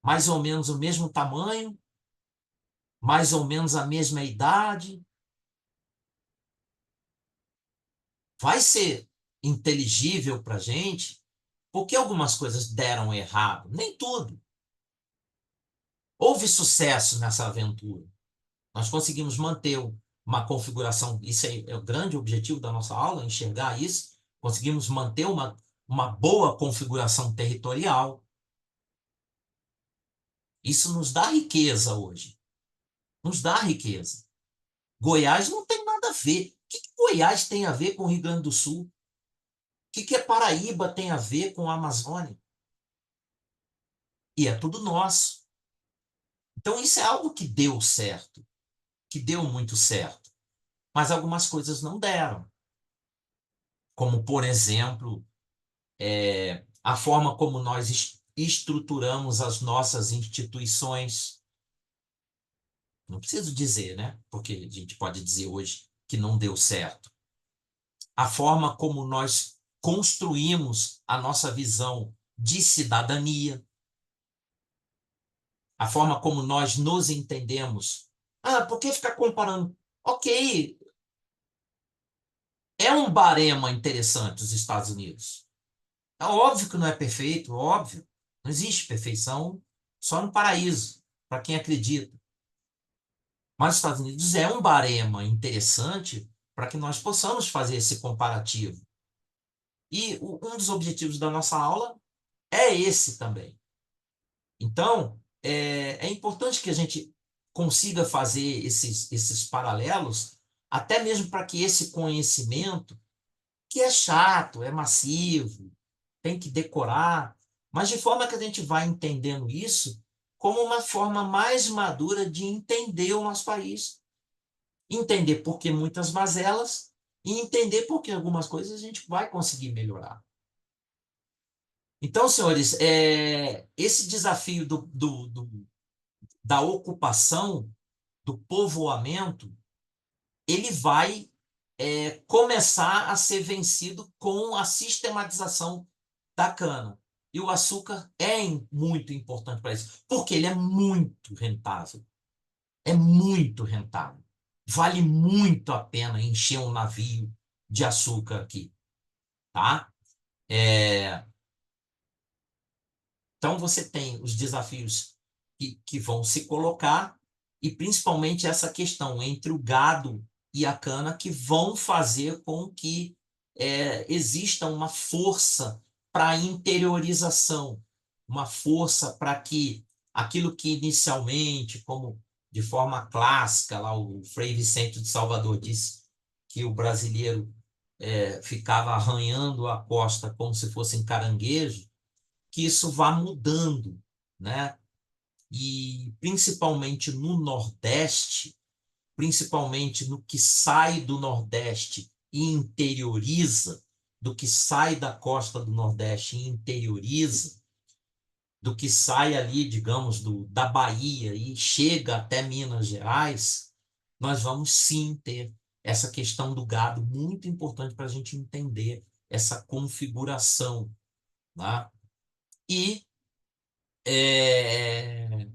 [SPEAKER 2] mais ou menos o mesmo tamanho, mais ou menos a mesma idade. Vai ser inteligível para a gente, porque algumas coisas deram errado. Nem tudo. Houve sucesso nessa aventura. Nós conseguimos manter uma configuração, isso é o grande objetivo da nossa aula, enxergar isso. Conseguimos manter uma boa configuração territorial. Isso nos dá riqueza hoje. Nos dá riqueza. Goiás não tem nada a ver. O que Goiás tem a ver com o Rio Grande do Sul? O que Paraíba tem a ver com a Amazônia? E é tudo nosso. Então, isso é algo que deu certo, que deu muito certo. Mas algumas coisas não deram. Como, por exemplo, a forma como nós estruturamos as nossas instituições. Não preciso dizer, né? Porque a gente pode dizer hoje que não deu certo. A forma como nós construímos a nossa visão de cidadania, a forma como nós nos entendemos. Ah, por que ficar comparando? Ok, é um barema interessante os Estados Unidos. É óbvio que não é perfeito, óbvio. Não existe perfeição, só no paraíso, para quem acredita. Mas os Estados Unidos é um barema interessante para que nós possamos fazer esse comparativo. E um dos objetivos da nossa aula é esse também. Então, é importante que a gente consiga fazer esses paralelos, até mesmo para que esse conhecimento, que é chato, é massivo, tem que decorar, mas de forma que a gente vai entendendo isso como uma forma mais madura de entender o nosso país. Entender por que muitas mazelas e entender por que algumas coisas a gente vai conseguir melhorar. Então, senhores, esse desafio da ocupação, do povoamento, ele vai começar a ser vencido com a sistematização da cana. E o açúcar é muito importante para isso, porque ele é muito rentável. É muito rentável. Vale muito a pena encher um navio de açúcar aqui, tá? Então, você tem os desafios que vão se colocar e, principalmente, essa questão entre o gado e a cana que vão fazer com que exista uma força para a interiorização, uma força para que aquilo que inicialmente, como de forma clássica, lá o Frei Vicente de Salvador disse que o brasileiro ficava arranhando a costa como se fossem caranguejo, que isso vá mudando, né? E principalmente no Nordeste, principalmente no que sai do Nordeste e interioriza, do que sai da costa do Nordeste e interioriza, do que sai ali, digamos, da Bahia e chega até Minas Gerais, nós vamos sim ter essa questão do gado muito importante para a gente entender essa configuração, né? E é,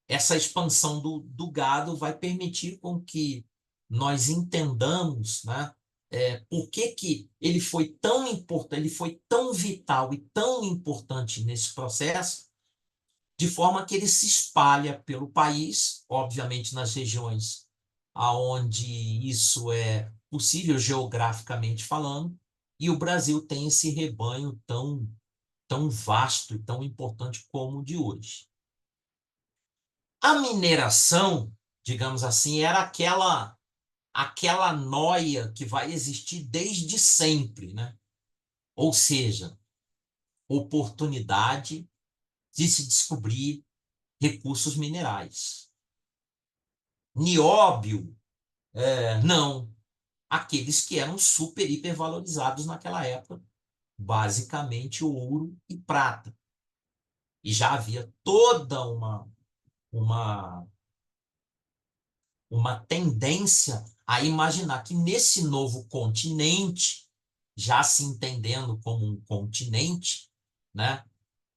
[SPEAKER 2] essa expansão do gado vai permitir com que nós entendamos, né, por que ele foi tão importante, ele foi tão vital e tão importante nesse processo, de forma que ele se espalha pelo país, obviamente nas regiões aonde isso é possível geograficamente falando, e o Brasil tem esse rebanho tão vasto e tão importante como o de hoje. A mineração, digamos assim, era aquela noia que vai existir desde sempre, né? Ou seja, oportunidade de se descobrir recursos minerais. Nióbio, não. Aqueles que eram super, hiper valorizados naquela época, basicamente ouro e prata. E já havia toda uma uma tendência a imaginar que nesse novo continente, já se entendendo como um continente, né,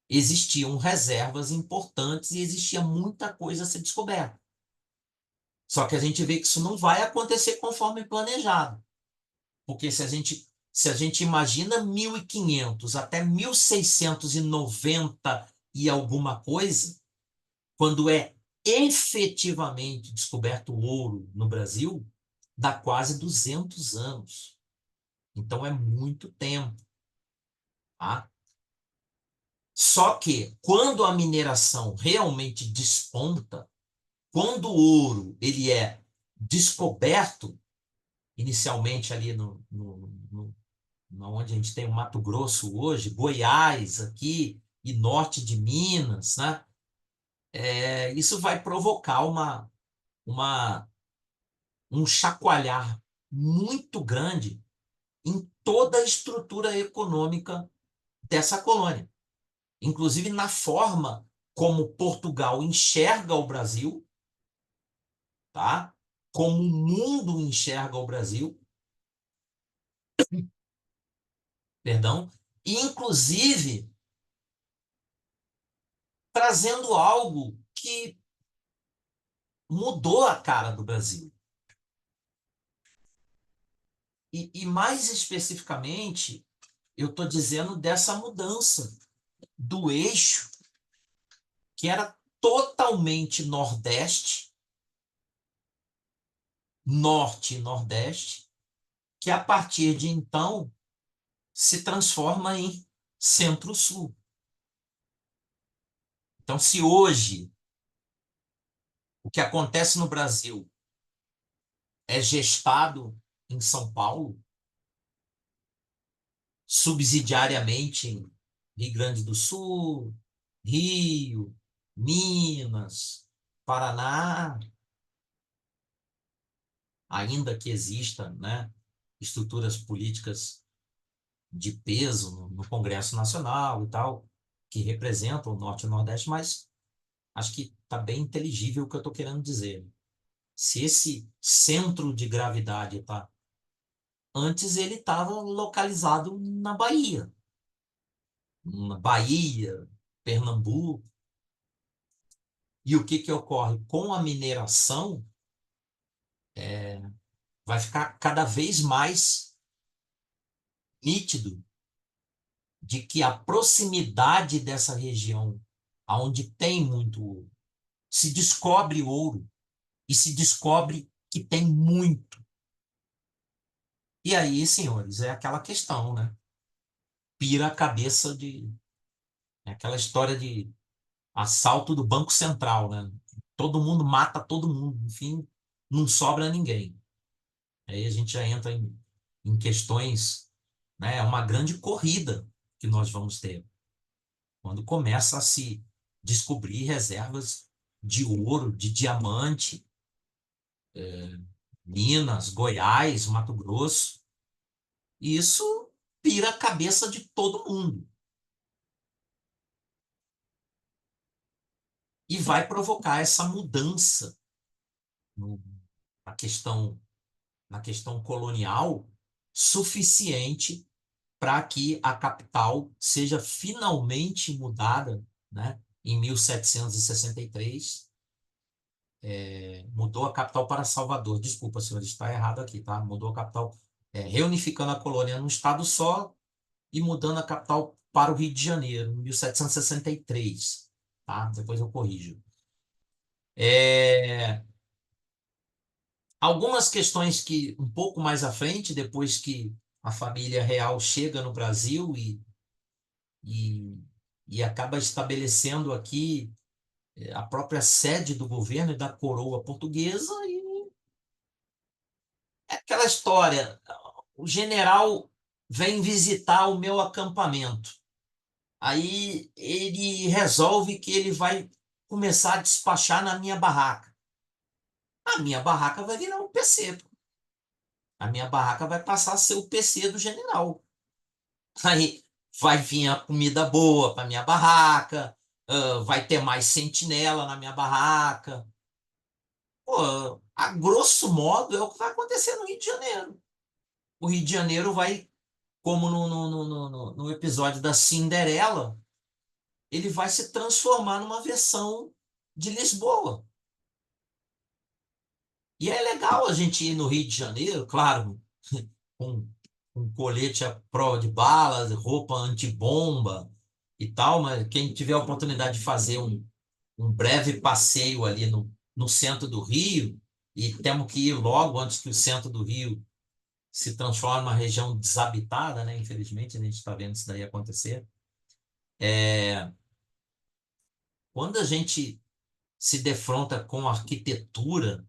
[SPEAKER 2] existiam reservas importantes e existia muita coisa a ser descoberta. Só que a gente vê que isso não vai acontecer conforme planejado. Porque se a gente imagina 1500 até 1690 e alguma coisa, quando é efetivamente descoberto ouro no Brasil dá quase 200 anos. Então é muito tempo, tá? Só que quando a mineração realmente desponta, quando o ouro ele é descoberto, inicialmente ali onde a gente tem o Mato Grosso hoje, Goiás aqui e norte de Minas, né? Isso vai provocar uma, um chacoalhar muito grande em toda a estrutura econômica dessa colônia, inclusive na forma como Portugal enxerga o Brasil, tá? Como o mundo enxerga o Brasil, perdão, e inclusive trazendo algo que mudou a cara do Brasil. E mais especificamente, eu estou dizendo dessa mudança do eixo que era totalmente Nordeste, Norte e Nordeste, que a partir de então se transforma em Centro-Sul. Então, se hoje o que acontece no Brasil é gestado em São Paulo, subsidiariamente em Rio Grande do Sul, Rio, Minas, Paraná, ainda que existam, né, estruturas políticas de peso no Congresso Nacional e tal, que representam o Norte e o Nordeste, mas acho que está bem inteligível o que eu estou querendo dizer. Se esse centro de gravidade está. Antes ele estava localizado na Bahia, Pernambuco. E o que que ocorre? Com a mineração, vai ficar cada vez mais nítido de que a proximidade dessa região, onde tem muito ouro, se descobre ouro e se descobre que tem muito. E aí, senhores, é aquela questão, né? Pira a cabeça de. É aquela história de assalto do Banco Central, né? Todo mundo mata todo mundo, enfim, não sobra ninguém. Aí a gente já entra em questões, né? É uma grande corrida que nós vamos ter quando começa a se descobrir reservas de ouro, de diamante, Minas, Goiás, Mato Grosso. E isso pira a cabeça de todo mundo e vai provocar essa mudança no- na questão, na questão colonial suficiente para que a capital seja finalmente mudada, né? Em 1763, mudou a capital para Salvador. Desculpa, senhor, está errado aqui, tá? Mudou a capital, reunificando a colônia num estado só e mudando a capital para o Rio de Janeiro, em 1763, tá? Depois eu corrijo. É, Algumas questões que, um pouco mais à frente, depois que a família real chega no Brasil e, e acaba estabelecendo aqui a própria sede do governo e da coroa portuguesa, e é aquela história, o general vem visitar o meu acampamento. Aí ele resolve que ele vai começar a despachar na minha barraca. A minha barraca vai virar um PC. Pô. A minha barraca vai passar a ser o PC do general. Aí vai vir a comida boa para minha barraca, vai ter mais sentinela na minha barraca. Pô, a grosso modo é o que vai acontecer no Rio de Janeiro. O Rio de Janeiro vai, como no episódio da Cinderela, ele vai se transformar numa versão de Lisboa. E é legal a gente ir no Rio de Janeiro, claro, com um colete à prova de balas, roupa antibomba e tal, mas quem tiver a oportunidade de fazer um breve passeio ali no centro do Rio, e temos que ir logo antes que o centro do Rio se transforme em uma região desabitada, né? Infelizmente, a gente está vendo isso daí acontecer. Quando a gente se defronta com a arquitetura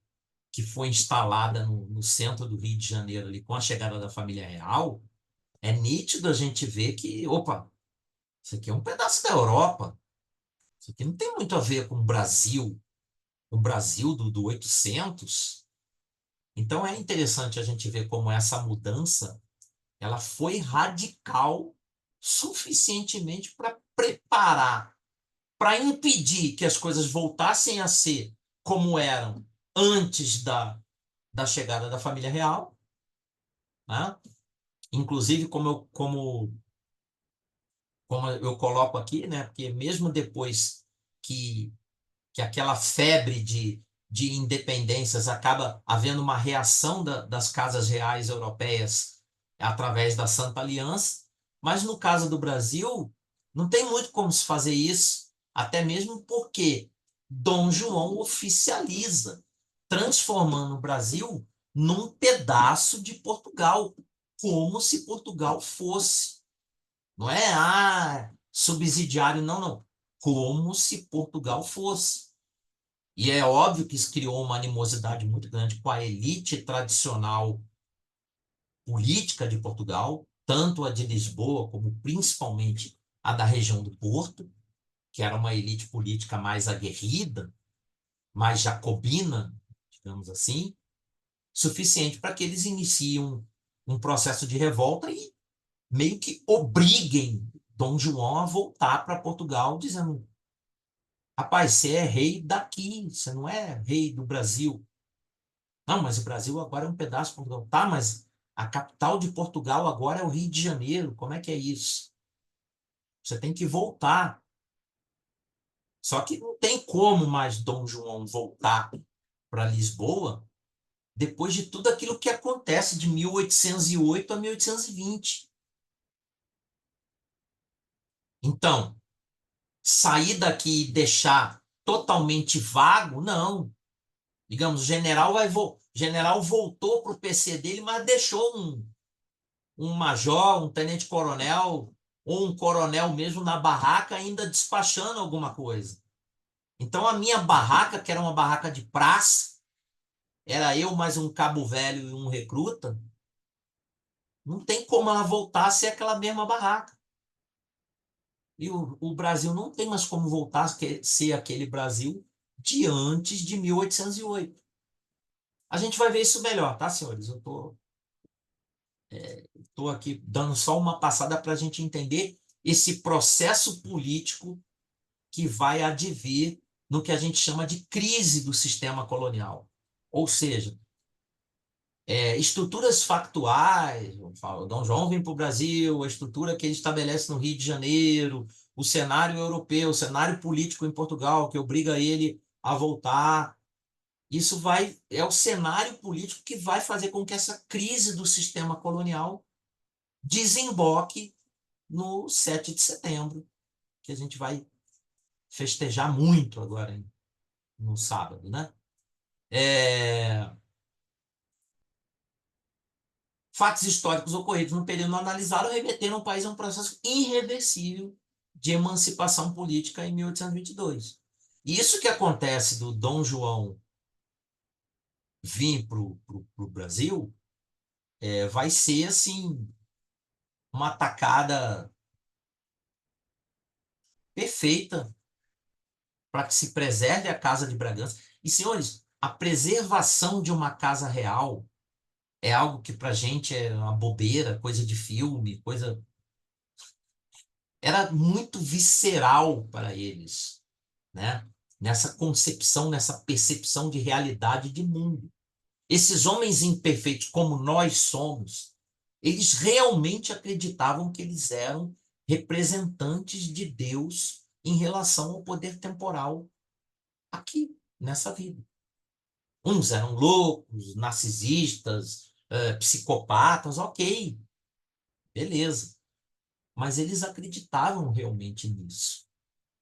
[SPEAKER 2] que foi instalada no centro do Rio de Janeiro, ali, com a chegada da família real, é nítido a gente ver que, opa, isso aqui é um pedaço da Europa. Isso aqui não tem muito a ver com o Brasil do 800. Então é interessante a gente ver como essa mudança ela foi radical suficientemente para preparar, para impedir que as coisas voltassem a ser como eram antes da chegada da família real, né? Inclusive, como eu coloco aqui, né? Porque mesmo depois que aquela febre de independências acaba havendo uma reação das casas reais europeias através da Santa Aliança, mas no caso do Brasil, não tem muito como se fazer isso, até mesmo porque Dom João oficializa, transformando o Brasil num pedaço de Portugal, como se Portugal fosse. Não é subsidiário, não, não. Como se Portugal fosse. E é óbvio que isso criou uma animosidade muito grande com a elite tradicional política de Portugal, tanto a de Lisboa como principalmente a da região do Porto, que era uma elite política mais aguerrida, mais jacobina, digamos assim, suficiente para que eles iniciem um processo de revolta e meio que obriguem Dom João a voltar para Portugal, dizendo: rapaz, você é rei daqui, você não é rei do Brasil. Não, mas o Brasil agora é um pedaço de Portugal. Tá, mas a capital de Portugal agora é o Rio de Janeiro. Como é que é isso? Você tem que voltar. Só que não tem como mais Dom João voltar para Lisboa depois de tudo aquilo que acontece de 1808 a 1820. Então, sair daqui e deixar totalmente vago, não. Digamos, o general general voltou para o PC dele, mas deixou um major, um tenente-coronel ou um coronel mesmo na barraca ainda despachando alguma coisa. Então a minha barraca, que era uma barraca de praça, era eu mais um cabo velho e um recruta, não tem como ela voltar a ser aquela mesma barraca. E o Brasil não tem mais como voltar a ser aquele Brasil de antes de 1808. A gente vai ver isso melhor, tá, senhores? Eu tô aqui dando só uma passada para a gente entender esse processo político que vai advir no que a gente chama de crise do sistema colonial. Ou seja, estruturas factuais, o Dom João vem para o Brasil, a estrutura que ele estabelece no Rio de Janeiro, o cenário europeu, o cenário político em Portugal, que obriga ele a voltar. Isso é o cenário político que vai fazer com que essa crise do sistema colonial desemboque no 7 de setembro, que a gente vai festejar muito agora no sábado, né? Fatos históricos ocorridos no período analisado remeteram o país a um processo irreversível de emancipação política em 1822. Isso que acontece do Dom João vir para o Brasil vai ser assim uma atacada perfeita para que se preserve a Casa de Bragança. E, senhores, a preservação de uma casa real é algo que para a gente é uma bobeira, coisa de filme, coisa. Era muito visceral para eles, né? Nessa concepção, nessa percepção de realidade de mundo. Esses homens imperfeitos, como nós somos, eles realmente acreditavam que eles eram representantes de Deus em relação ao poder temporal aqui, nessa vida. Uns eram loucos, narcisistas, psicopatas, ok, beleza. Mas eles acreditavam realmente nisso,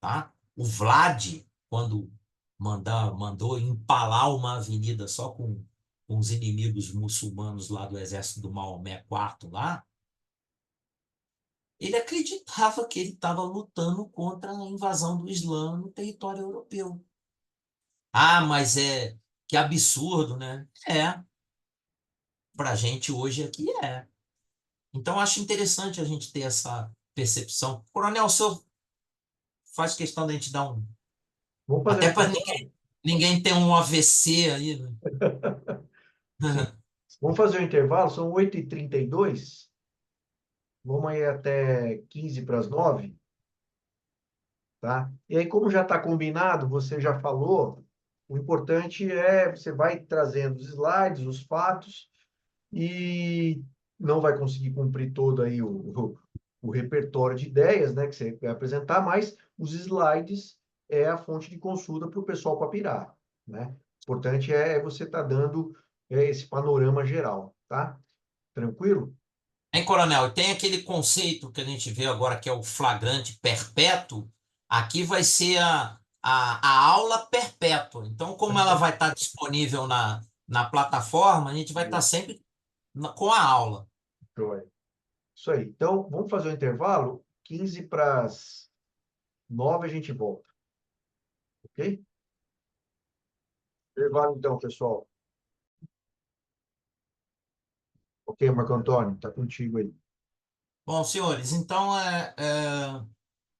[SPEAKER 2] tá? O Vlad, quando mandou empalar uma avenida só com os inimigos muçulmanos lá do exército do Maomé IV lá, ele acreditava que ele estava lutando contra a invasão do Islã no território europeu. Ah, mas que absurdo, né? Para a gente hoje aqui é. Então, acho interessante a gente ter essa percepção. Coronel, o senhor faz questão da gente dar um.
[SPEAKER 1] Vamos fazer um
[SPEAKER 2] Até para
[SPEAKER 1] intervalo?
[SPEAKER 2] ninguém ter um AVC aí, né?
[SPEAKER 1] Sim. Vamos fazer um intervalo? São 8h32. Vamos aí até 15 para as 9, tá? E aí, como já está combinado, você já falou, o importante é você vai trazendo os slides, os fatos, e não vai conseguir cumprir todo aí o repertório de ideias, né, que você vai apresentar, mas os slides é a fonte de consulta para o pessoal papirar, né? O importante é você estar dando esse panorama geral, tá? Tranquilo?
[SPEAKER 2] Hein, coronel? Tem aquele conceito que a gente vê agora que é o flagrante perpétuo. Aqui vai ser a aula perpétua. Então, como ela vai estar disponível na plataforma, a gente vai estar sempre com a aula.
[SPEAKER 1] Joia. Isso aí. Então, vamos fazer o intervalo? 15 para as 9 a gente volta, ok? Intervalo então, pessoal. Ok, Marco Antônio, tá contigo aí.
[SPEAKER 2] Bom, senhores, então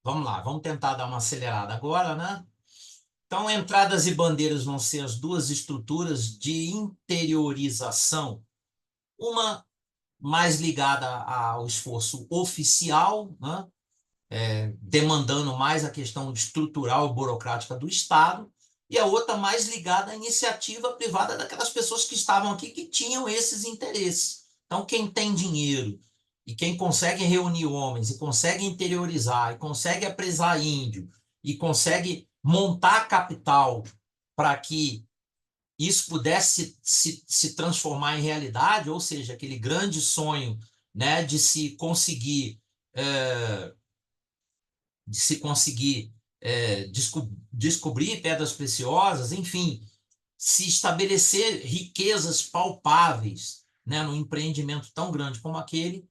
[SPEAKER 2] vamos lá, vamos tentar dar uma acelerada agora, né? Então, entradas e bandeiras vão ser as duas estruturas de interiorização. Uma mais ligada ao esforço oficial, né? Demandando mais a questão estrutural e burocrática do Estado, e a outra mais ligada à iniciativa privada daquelas pessoas que estavam aqui que tinham esses interesses. Então, quem tem dinheiro e quem consegue reunir homens e consegue interiorizar e consegue apresar índio e consegue montar capital para que isso pudesse se transformar em realidade, ou seja, aquele grande sonho, né, de se conseguir descobrir pedras preciosas, enfim, se estabelecer riquezas palpáveis, né, num empreendimento tão grande como aquele,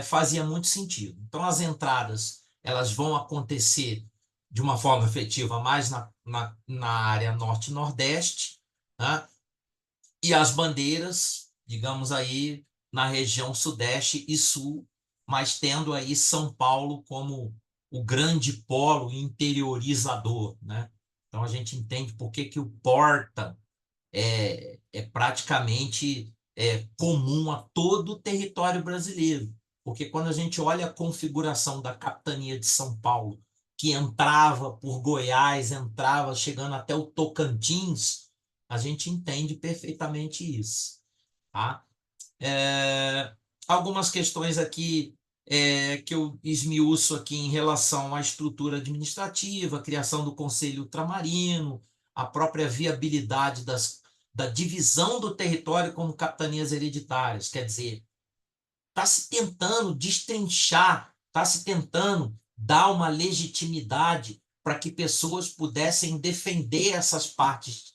[SPEAKER 2] fazia muito sentido. Então, as entradas elas vão acontecer de uma forma efetiva mais na área norte e nordeste, né? E as bandeiras, digamos aí, na região sudeste e sul, mas tendo aí São Paulo como o grande polo interiorizador, né? Então a gente entende por que que o porta é praticamente comum a todo o território brasileiro. Porque quando a gente olha a configuração da capitania de São Paulo, que entrava por Goiás, entrava chegando até o Tocantins, a gente entende perfeitamente isso. Tá? É, algumas questões aqui que eu esmiuço aqui em relação à estrutura administrativa, a criação do Conselho Ultramarino, a própria viabilidade da divisão do território como capitanias hereditárias. Quer dizer, está se tentando destrinchar, está se tentando dar uma legitimidade para que pessoas pudessem defender essas partes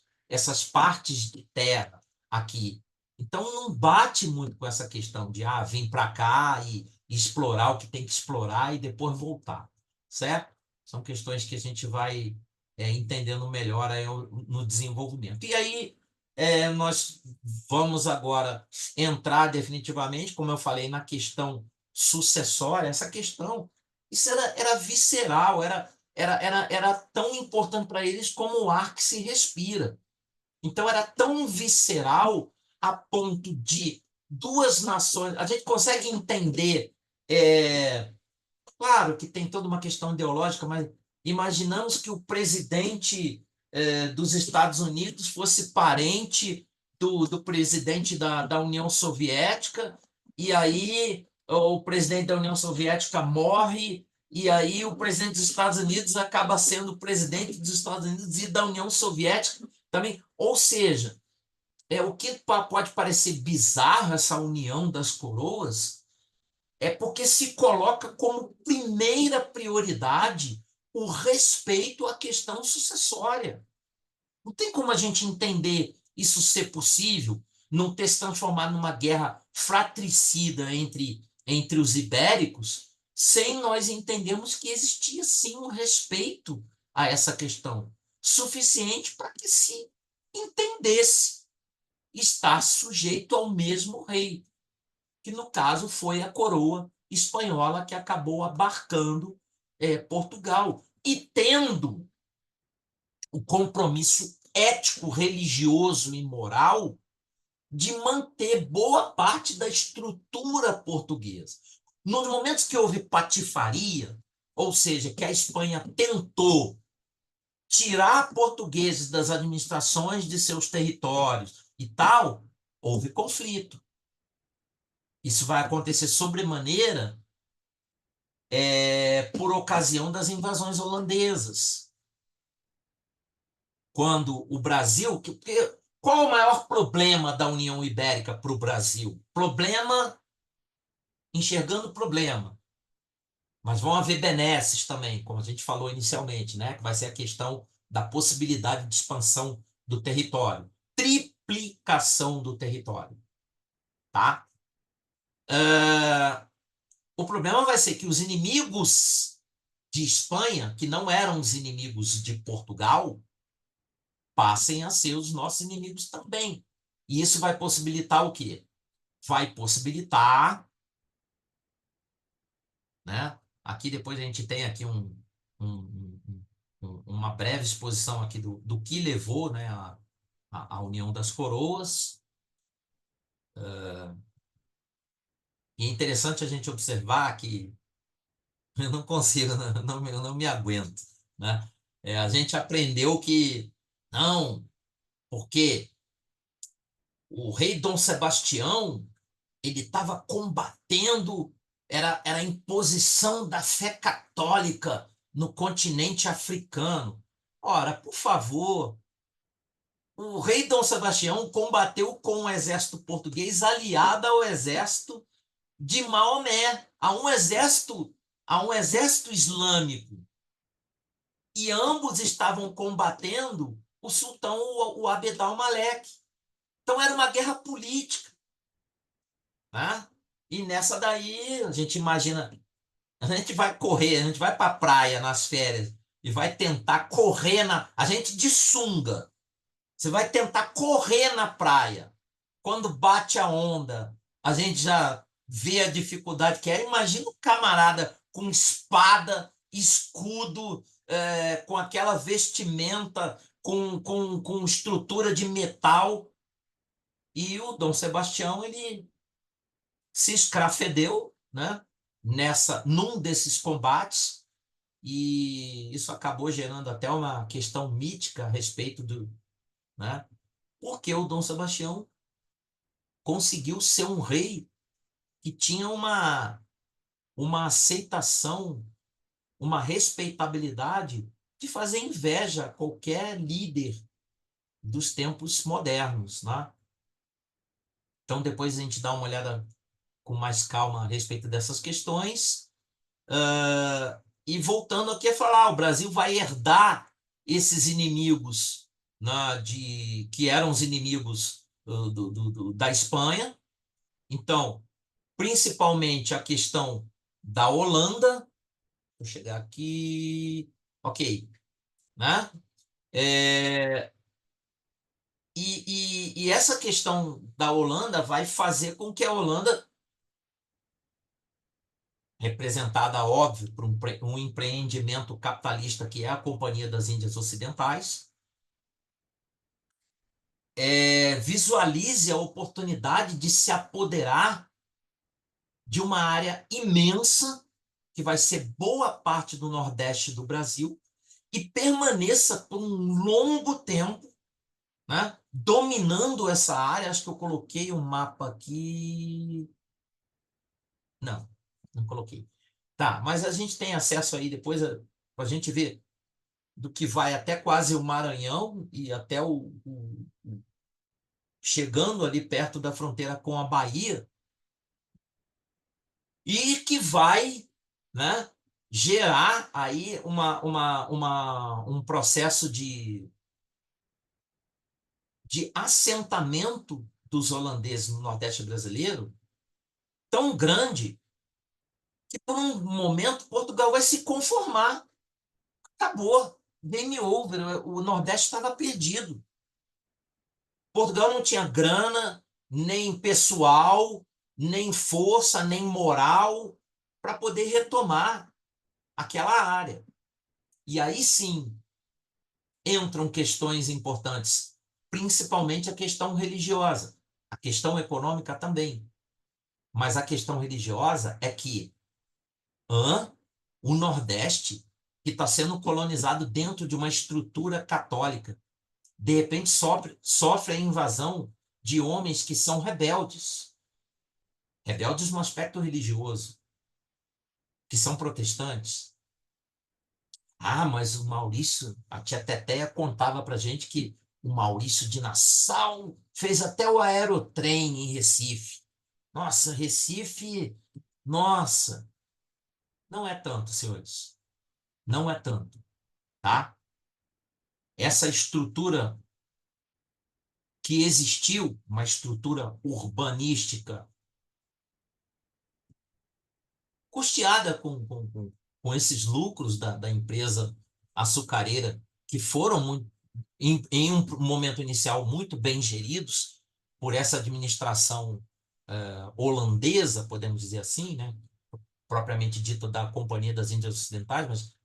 [SPEAKER 2] de terra aqui. Então não bate muito com essa questão de vir para cá e explorar o que tem que explorar e depois voltar, certo? São questões que a gente vai entendendo melhor aí no desenvolvimento. E aí nós vamos agora entrar definitivamente, como eu falei, na questão sucessória. Essa questão, isso era visceral, era tão importante para eles como o ar que se respira. Então era tão visceral a ponto de duas nações. A gente consegue entender, claro que tem toda uma questão ideológica, mas imaginamos que o presidente dos Estados Unidos fosse parente do presidente da União Soviética, e aí o presidente da União Soviética morre, e aí o presidente dos Estados Unidos acaba sendo o presidente dos Estados Unidos e da União Soviética também. Ou seja, o que pode parecer bizarro essa união das coroas, porque se coloca como primeira prioridade o respeito à questão sucessória. Não tem como a gente entender isso ser possível, não ter se transformado numa guerra fratricida entre os ibéricos, sem nós entendermos que existia sim um respeito a essa questão, suficiente para que se entendesse estar sujeito ao mesmo rei, que no caso foi a coroa espanhola que acabou abarcando Portugal e tendo o compromisso ético, religioso e moral de manter boa parte da estrutura portuguesa. Nos momentos que houve patifaria, ou seja, que a Espanha tentou tirar portugueses das administrações de seus territórios e tal, houve conflito. Isso vai acontecer sobremaneira por ocasião das invasões holandesas. Quando o Brasil... Qual o maior problema da União Ibérica para o Brasil? Problema enxergando o problema. Mas vão haver benesses também, como a gente falou inicialmente, né? Que vai ser a questão da possibilidade de expansão do território. Triplicação do território. Tá? O problema vai ser que os inimigos de Espanha, que não eram os inimigos de Portugal, passem a ser os nossos inimigos também. E isso vai possibilitar o quê? Vai possibilitar, né? Aqui depois a gente tem aqui uma breve exposição aqui do que levou, né, a União das Coroas. E é interessante a gente observar que eu não consigo, eu não me aguento, né? A gente aprendeu que não, porque o rei Dom Sebastião ele estava combatendo, era a imposição da fé católica no continente africano. Ora, por favor, o rei Dom Sebastião combateu com o exército português aliado ao exército de Maomé, a um exército islâmico. E ambos estavam combatendo o sultão, o Abd al-Malek. Então era uma guerra política, né? E nessa daí, a gente imagina, a gente vai correr, a gente vai para a praia nas férias e vai tentar correr a gente de sunga. Você vai tentar correr na praia. Quando bate a onda, a gente já vê a dificuldade que é. Imagina o camarada com espada, escudo, com aquela vestimenta, com estrutura de metal. E o Dom Sebastião, ele se escrafedeu, né, num desses combates, e isso acabou gerando até uma questão mítica a respeito do, né, porque o Dom Sebastião conseguiu ser um rei que tinha uma aceitação, uma respeitabilidade de fazer inveja a qualquer líder dos tempos modernos, né? Então, depois a gente dá uma olhada com mais calma a respeito dessas questões. E voltando aqui a falar, o Brasil vai herdar esses inimigos, né, que eram os inimigos da Espanha. Então, principalmente a questão da Holanda. Vou chegar aqui. Ok. Né? É, e essa questão da Holanda vai fazer com que a Holanda, representada, óbvio, por um empreendimento capitalista que é a Companhia das Índias Ocidentais, visualize a oportunidade de se apoderar de uma área imensa, que vai ser boa parte do Nordeste do Brasil, e permaneça por um longo tempo, né, dominando essa área. Acho que eu coloquei um mapa aqui. Não, não coloquei. Tá, mas a gente tem acesso aí depois para a gente ver do que vai até quase o Maranhão e até chegando ali perto da fronteira com a Bahia, e que vai, né, gerar aí um processo de assentamento dos holandeses no Nordeste brasileiro tão grande que, por um momento, Portugal vai se conformar. Acabou. Game over. O Nordeste estava perdido. Portugal não tinha grana, nem pessoal, nem força, nem moral para poder retomar aquela área. E aí sim entram questões importantes, principalmente a questão religiosa, a questão econômica também. Mas a questão religiosa é que o Nordeste, que está sendo colonizado dentro de uma estrutura católica, de repente sofre a invasão de homens que são rebeldes, rebeldes no aspecto religioso, que são protestantes. Ah, mas o Maurício, a tia Teteia contava para gente que o Maurício de Nassau fez até o aerotrem em Recife. Nossa, Recife, nossa, não é tanto, senhores, não é tanto, tá? Essa estrutura que existiu, uma estrutura urbanística custeada com esses lucros da empresa açucareira, que foram muito, em um momento inicial muito bem geridos por essa administração holandesa, podemos dizer assim, né? Propriamente dita da Companhia das Índias Ocidentais, mas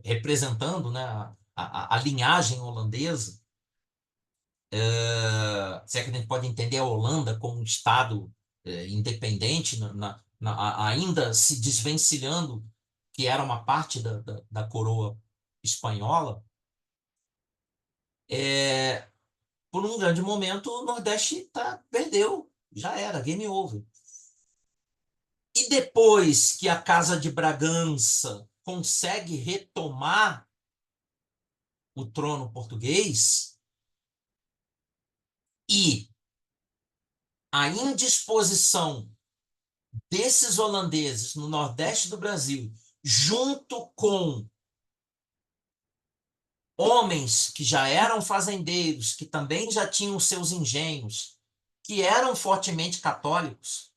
[SPEAKER 2] representando, né, a linhagem holandesa. Se é que a gente pode entender a Holanda como um Estado independente, ainda se desvencilhando que era uma parte da coroa espanhola, por um grande momento o Nordeste perdeu, já era, game over. E depois que a Casa de Bragança consegue retomar o trono português e a indisposição desses holandeses no Nordeste do Brasil, junto com homens que já eram fazendeiros, que também já tinham seus engenhos, que eram fortemente católicos,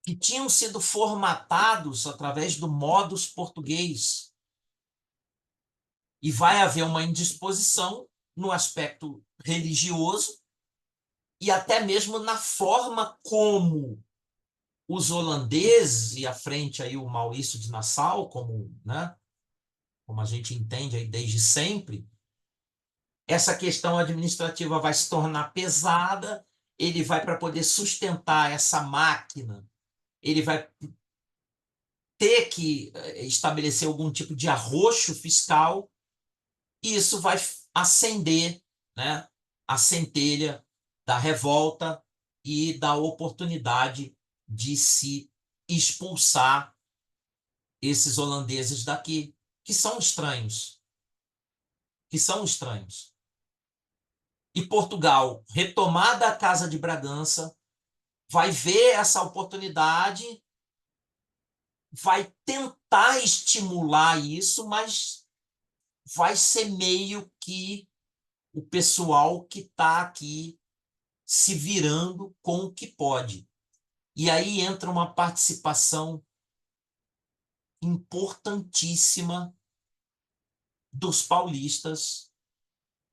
[SPEAKER 2] que tinham sido formatados através do modus português. E vai haver uma indisposição no aspecto religioso e até mesmo na forma como os holandeses, e à frente aí o Maurício de Nassau, como, né, como a gente entende aí desde sempre, essa questão administrativa vai se tornar pesada, ele vai, para poder sustentar essa máquina, ele vai ter que estabelecer algum tipo de arroxo fiscal, e isso vai acender, né, a centelha da revolta e da oportunidade de se expulsar esses holandeses daqui, que são estranhos, que são estranhos. E Portugal, retomada a Casa de Bragança, vai ver essa oportunidade, vai tentar estimular isso, mas vai ser meio que o pessoal que está aqui se virando com o que pode. E aí entra uma participação importantíssima dos paulistas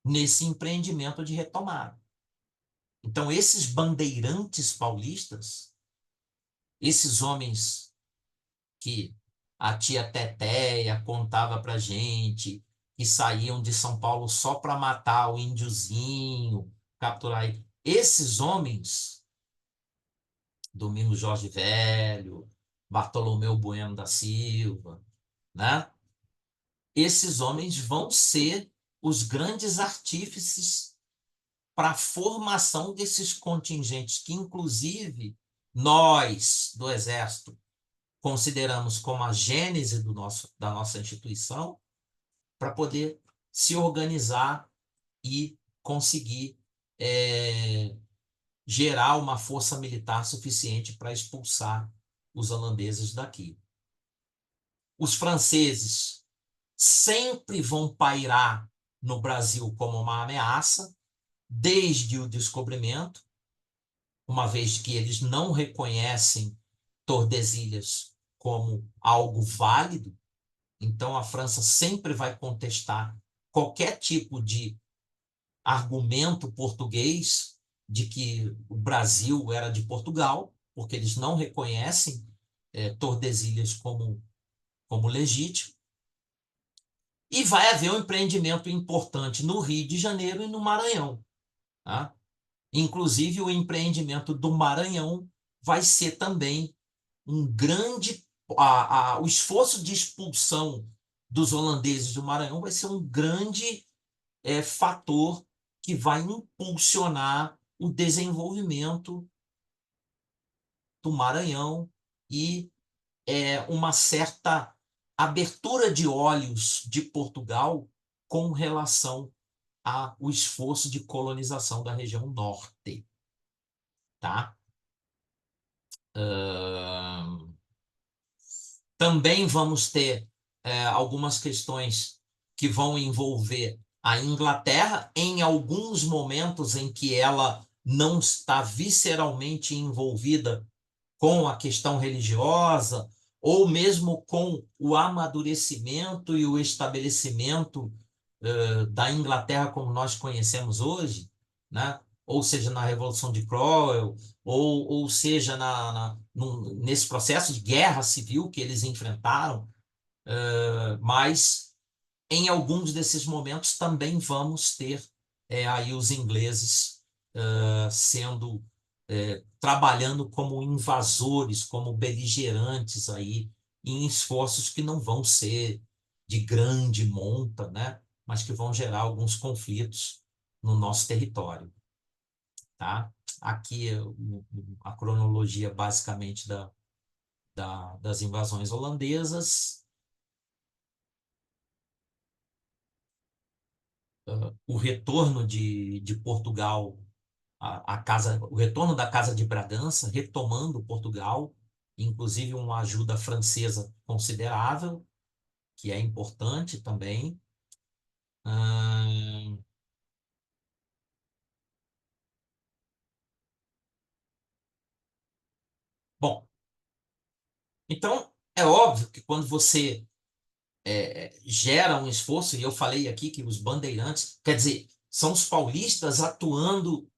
[SPEAKER 2] nesse empreendimento de retomada. Então, esses bandeirantes paulistas, esses homens que a tia Tetéia contava para gente, que saíam de São Paulo só para matar o índiozinho, capturar. Esses homens, Domingos Jorge Velho, Bartolomeu Bueno da Silva, né? Esses homens vão ser os grandes artífices para a formação desses contingentes, que inclusive nós, do Exército, consideramos como a gênese da nossa instituição, para poder se organizar e conseguir gerar uma força militar suficiente para expulsar os holandeses daqui. os franceses sempre vão pairar no Brasil como uma ameaça, desde o descobrimento, uma vez que eles não reconhecem Tordesilhas como algo válido. Então, a França sempre vai contestar qualquer tipo de argumento português de que o Brasil era de Portugal, porque eles não reconhecem Tordesilhas como legítimo. E vai haver um empreendimento importante no Rio de Janeiro e no Maranhão. Tá? Inclusive, o empreendimento do Maranhão vai ser também um grande. O esforço de expulsão dos holandeses do Maranhão vai ser um grande fator que vai impulsionar o desenvolvimento do Maranhão e uma certa abertura de olhos de Portugal com relação ao esforço de colonização da região norte. Tá? Também vamos ter algumas questões que vão envolver a Inglaterra em alguns momentos em que ela não está visceralmente envolvida com a questão religiosa, ou mesmo com o amadurecimento e o estabelecimento da Inglaterra como nós conhecemos hoje, né? Ou seja, na Revolução de Cromwell, ou seja, nesse processo de guerra civil que eles enfrentaram, mas em alguns desses momentos também vamos ter aí os ingleses sendo trabalhando como invasores, como beligerantes aí, em esforços que não vão ser de grande monta, né? Mas que vão gerar alguns conflitos no nosso território. Tá? Aqui a cronologia basicamente das invasões holandesas. O retorno de Portugal, o retorno da Casa de Bragança, retomando Portugal, inclusive uma ajuda francesa considerável, que é importante também. Bom, então é óbvio que quando você gera um esforço, e eu falei aqui que os bandeirantes, quer dizer, são os paulistas atuando,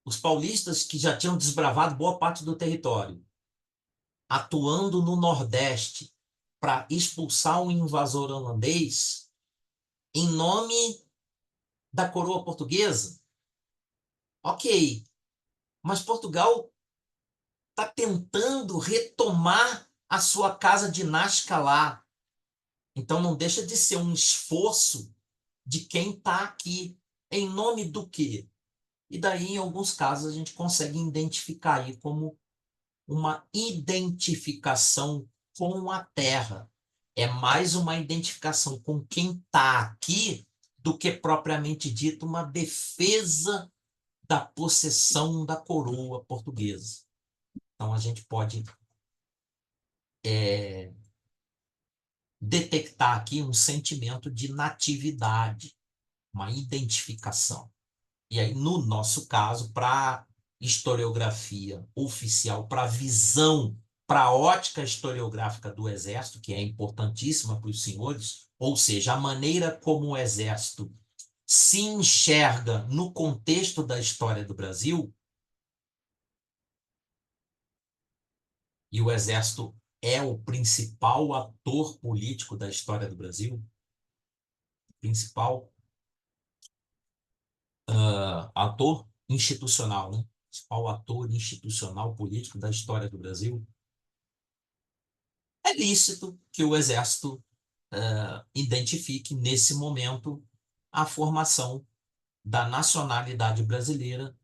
[SPEAKER 2] os paulistas que já tinham desbravado boa parte do território, atuando no Nordeste para expulsar um invasor holandês em nome da coroa portuguesa. Ok, mas Portugal está tentando retomar a sua casa dinástica lá. Então não deixa de ser um esforço de quem está aqui. Em nome do quê? E daí, em alguns casos, a gente consegue identificar aí como uma identificação com a terra. É mais uma identificação com quem está aqui do que propriamente dito uma defesa da possessão da coroa portuguesa. Então, a gente pode detectar aqui um sentimento de natividade, uma identificação. E aí, no nosso caso, para historiografia oficial, para a visão, para a ótica historiográfica do Exército, que é importantíssima para os senhores, ou seja, a maneira como o Exército se enxerga no contexto da história do Brasil, e o Exército é o principal ator político da história do Brasil, principal ator institucional, né? Principal ator institucional político da história do Brasil. É lícito que o Exército identifique, nesse momento, a formação da nacionalidade brasileira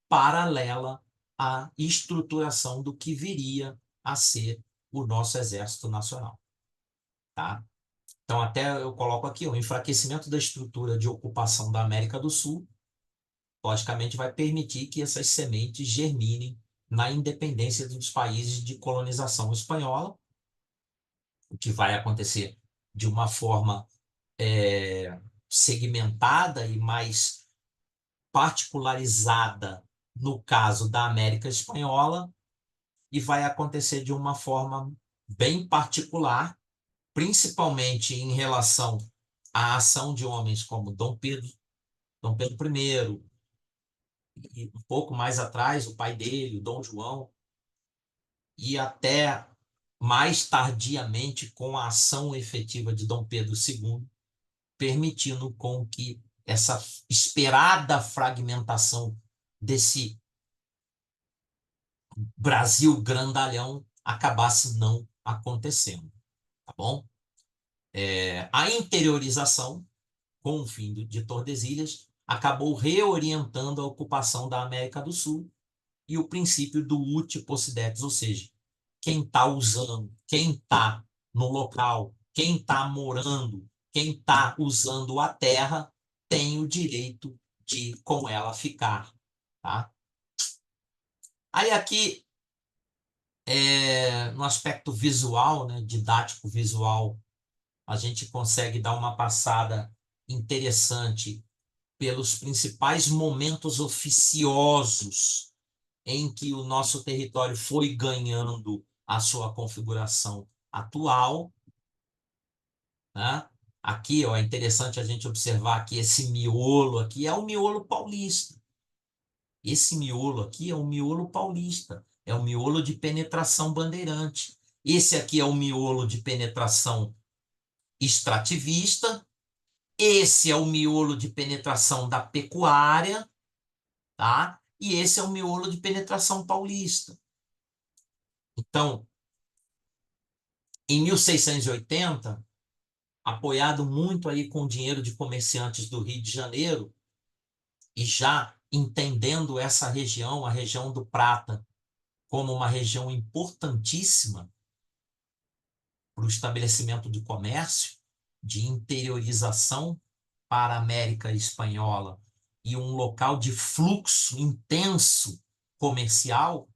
[SPEAKER 2] paralela à estruturação do que viria a ser o nosso Exército Nacional. Tá? Então, até eu coloco aqui, o enfraquecimento da estrutura de ocupação da América do Sul, logicamente, vai permitir que essas sementes germinem na independência dos países de colonização espanhola, o que vai acontecer de uma forma segmentada e mais particularizada no caso da América Espanhola, e vai acontecer de uma forma bem particular, principalmente em relação à ação de homens como Dom Pedro I, e um pouco mais atrás, o pai dele, o Dom João, e até mais tardiamente com a ação efetiva de Dom Pedro II, permitindo com que essa esperada fragmentação desse Brasil grandalhão acabasse não acontecendo, tá bom? A interiorização, com o fim de Tordesilhas, acabou reorientando a ocupação da América do Sul e o princípio do uti possidetis, ou seja, quem está usando, quem está no local, quem está morando, quem está usando a terra, tem o direito de com ela ficar. Tá? Aí aqui, no aspecto visual, né, didático visual, a gente consegue dar uma passada interessante pelos principais momentos oficiosos em que o nosso território foi ganhando a sua configuração atual, né? Aqui, ó, é interessante a gente observar que esse miolo aqui é o miolo paulista. Esse miolo aqui é o miolo paulista, é o miolo de penetração bandeirante. Esse aqui é o miolo de penetração extrativista. Esse é o miolo de penetração da pecuária, tá? E esse é o miolo de penetração paulista. Então, em 1680, apoiado muito aí com o dinheiro de comerciantes do Rio de Janeiro, e já entendendo essa região, a região do Prata, como uma região importantíssima para o estabelecimento de comércio, de interiorização para a América Espanhola e um local de fluxo intenso comercial,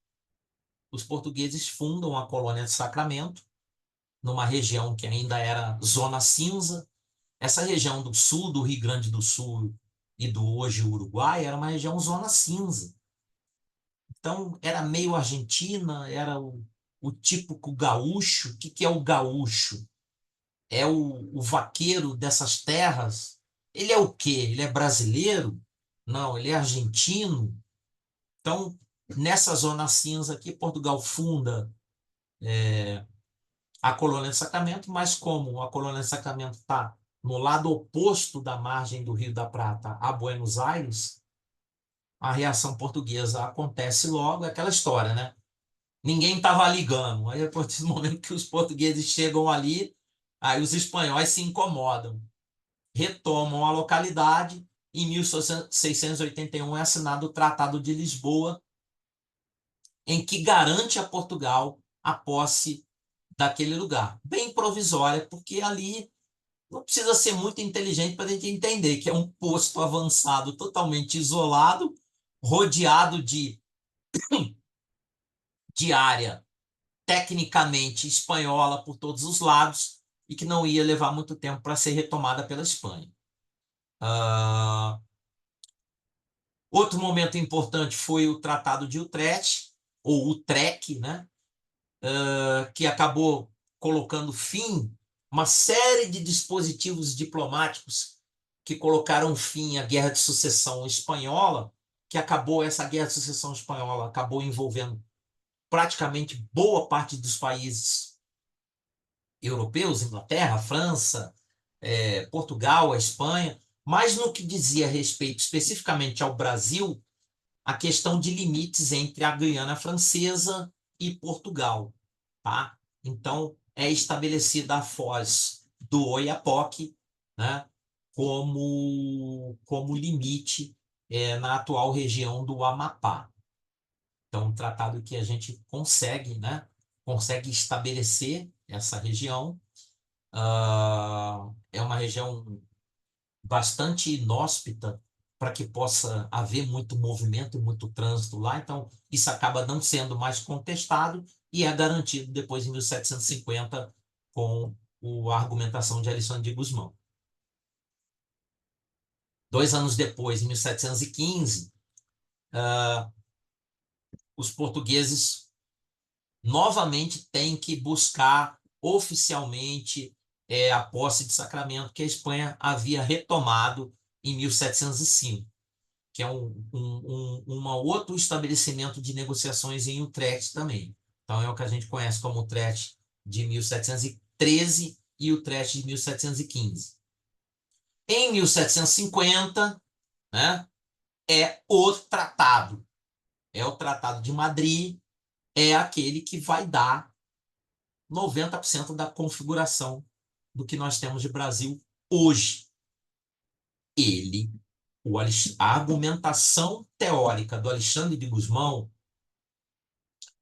[SPEAKER 2] os portugueses fundam a colônia de Sacramento, numa região que ainda era zona cinza. Essa região do sul, do Rio Grande do Sul e do hoje Uruguai, era uma região zona cinza. Então, era meio Argentina, era o típico gaúcho. O que, que é o gaúcho? É o vaqueiro dessas terras. Ele é o quê? Ele é brasileiro? Não, ele é argentino. Então, nessa zona cinza aqui, Portugal funda a colônia de Sacramento, mas como a colônia de Sacramento está no lado oposto da margem do Rio da Prata a Buenos Aires, a reação portuguesa acontece logo, é aquela história, né? Ninguém estava ligando. Aí, a partir do momento que os portugueses chegam ali, aí os espanhóis se incomodam, retomam a localidade. Em 1681 é assinado o Tratado de Lisboa, em que garante a Portugal a posse daquele lugar. Bem provisória, porque ali não precisa ser muito inteligente para a gente entender que é um posto avançado totalmente isolado, rodeado de área tecnicamente espanhola por todos os lados e que não ia levar muito tempo para ser retomada pela Espanha. Outro momento importante foi o Tratado de Utrecht, ou Utrecht, né? Que acabou colocando fim a uma série de dispositivos diplomáticos que colocaram fim à Guerra de Sucessão Espanhola, que acabou, essa Guerra de Sucessão Espanhola acabou envolvendo praticamente boa parte dos países europeus, Inglaterra, França, Portugal, a Espanha, mas no que dizia respeito especificamente ao Brasil, a questão de limites entre a Guiana Francesa e Portugal. Tá? Então, é estabelecida a foz do Oiapoque, né, como limite na atual região do Amapá. Então, um tratado que a gente consegue, né, consegue estabelecer essa região. É uma região bastante inóspita para que possa haver muito movimento e muito trânsito lá. Então, isso acaba não sendo mais contestado e é garantido depois, em 1750, com a argumentação de Alexandre de Gusmão. 2 anos depois, em 1715, os portugueses novamente têm que buscar oficialmente a posse de Sacramento, que a Espanha havia retomado em 1705, que é um outro estabelecimento de negociações em Utrecht também. Então, é o que a gente conhece como Utrecht de 1713 e Utrecht de 1715. Em 1750, né, é o tratado de Madrid, é aquele que vai dar 90% da configuração do que nós temos de Brasil hoje. A argumentação teórica do Alexandre de Gusmão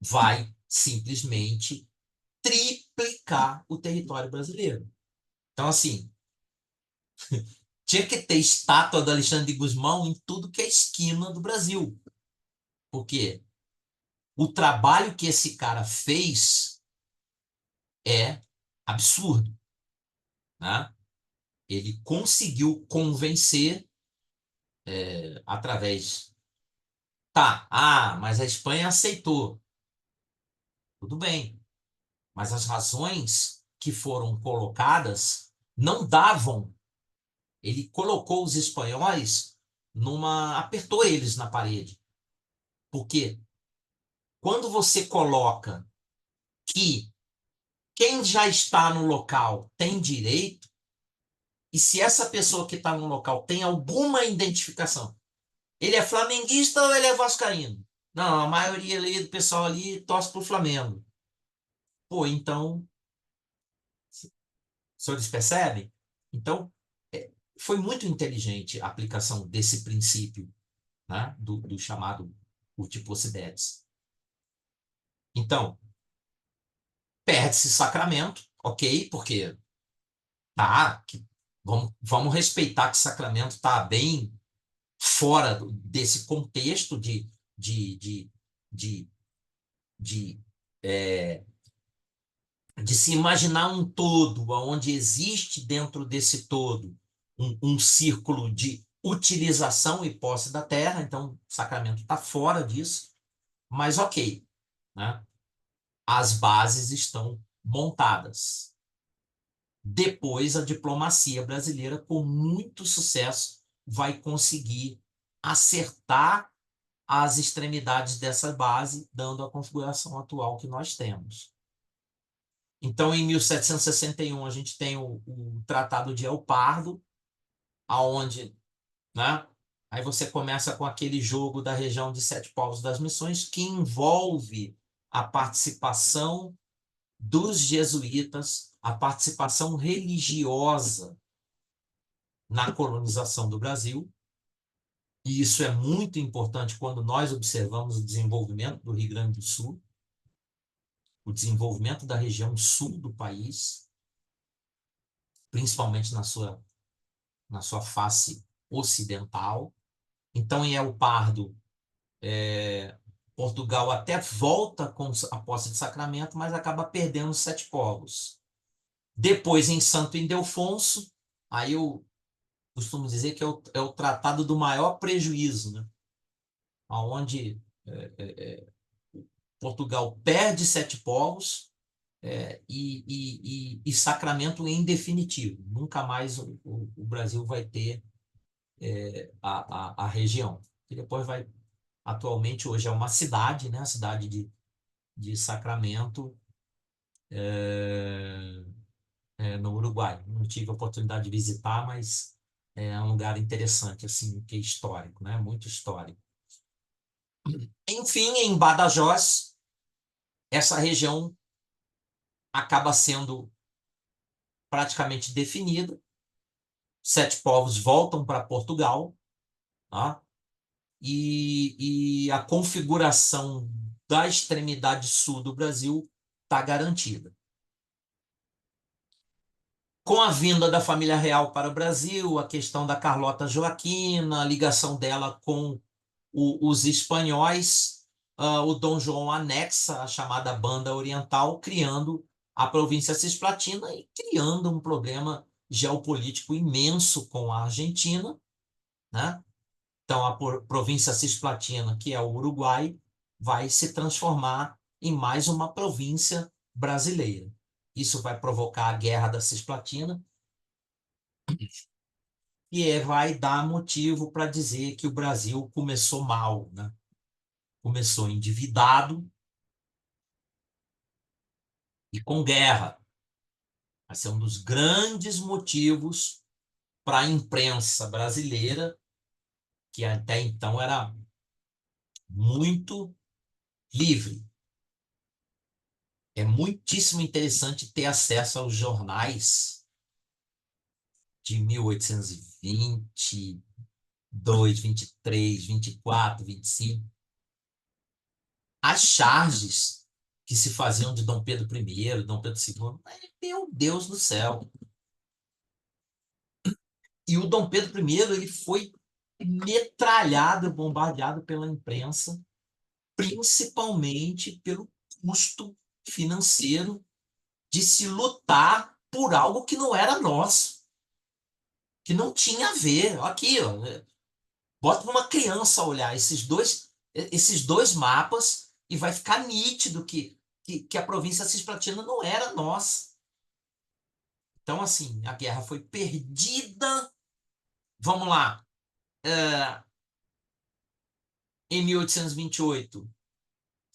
[SPEAKER 2] vai simplesmente triplicar o território brasileiro. Então, assim, tinha que ter estátua do Alexandre de Gusmão em tudo que é esquina do Brasil. Porque o trabalho que esse cara fez é absurdo, né? Ele conseguiu convencer através... Tá, mas a Espanha aceitou. Tudo bem. Mas as razões que foram colocadas não davam. Ele colocou os espanhóis apertou eles na parede. Porque quando você coloca que quem já está no local tem direito, e se essa pessoa que está no local tem alguma identificação, ele é flamenguista ou ele é vascaíno? Não, a maioria ali do pessoal ali torce para o Flamengo. Pô, então, os senhores percebem? Então, foi muito inteligente a aplicação desse princípio, né, do chamado Utiposidetis. Então, perde-se Sacramento, ok, porque vamos respeitar que Sacramento está bem fora desse contexto de, de, de, é, de se imaginar um todo, onde existe dentro desse todo um círculo de utilização e posse da terra. Então, Sacramento está fora disso, mas ok, né? As bases estão montadas. Depois, a diplomacia brasileira, com muito sucesso, vai conseguir acertar as extremidades dessa base, dando a configuração atual que nós temos. Então, em 1761, a gente tem o Tratado de El Pardo, aonde, né, aí você começa com aquele jogo da região de Sete Povos das Missões, que envolve a participação dos jesuítas, a participação religiosa na colonização do Brasil. E isso é muito importante quando nós observamos o desenvolvimento do Rio Grande do Sul, o desenvolvimento da região sul do país, principalmente na sua face ocidental. Então, em El Pardo, Portugal até volta com a posse de Sacramento, mas acaba perdendo os Sete Povos. Depois, em Santo Ildefonso, aí eu costumo dizer que é o tratado do maior prejuízo, né? Onde Portugal perde Sete Povos e Sacramento em definitivo. Nunca mais o Brasil vai ter a região. E depois atualmente, hoje é uma cidade, né? A cidade de Sacramento, no Uruguai. Não tive a oportunidade de visitar, mas é um lugar interessante, assim, que é histórico, né? Muito histórico. Enfim, em Badajoz, essa região acaba sendo praticamente definida. Sete povos voltam para Portugal, tá? E a configuração da extremidade sul do Brasil está garantida. Com a vinda da família real para o Brasil, a questão da Carlota Joaquina, a ligação dela com os espanhóis, o Dom João anexa a chamada Banda Oriental, criando a província cisplatina e criando um problema geopolítico imenso com a Argentina, né? Então, a província cisplatina, que é o Uruguai, vai se transformar em mais uma província brasileira. Isso vai provocar a Guerra da Cisplatina e vai dar motivo para dizer que o Brasil começou mal, né? Começou endividado e com guerra. Vai ser um dos grandes motivos para a imprensa brasileira, que até então era muito livre. É muitíssimo interessante ter acesso aos jornais de 1822, 23, 24, 25. As charges que se faziam de Dom Pedro I, Dom Pedro II. Meu Deus do céu! E o Dom Pedro I, ele foi metralhado, bombardeado pela imprensa, principalmente pelo custo financeiro de se lutar por algo que não era nosso, que não tinha a ver. Aqui, ó, bota para uma criança olhar esses dois mapas e vai ficar nítido que a província cisplatina não era nossa. Então, assim, a guerra foi perdida. Vamos lá. Em 1828,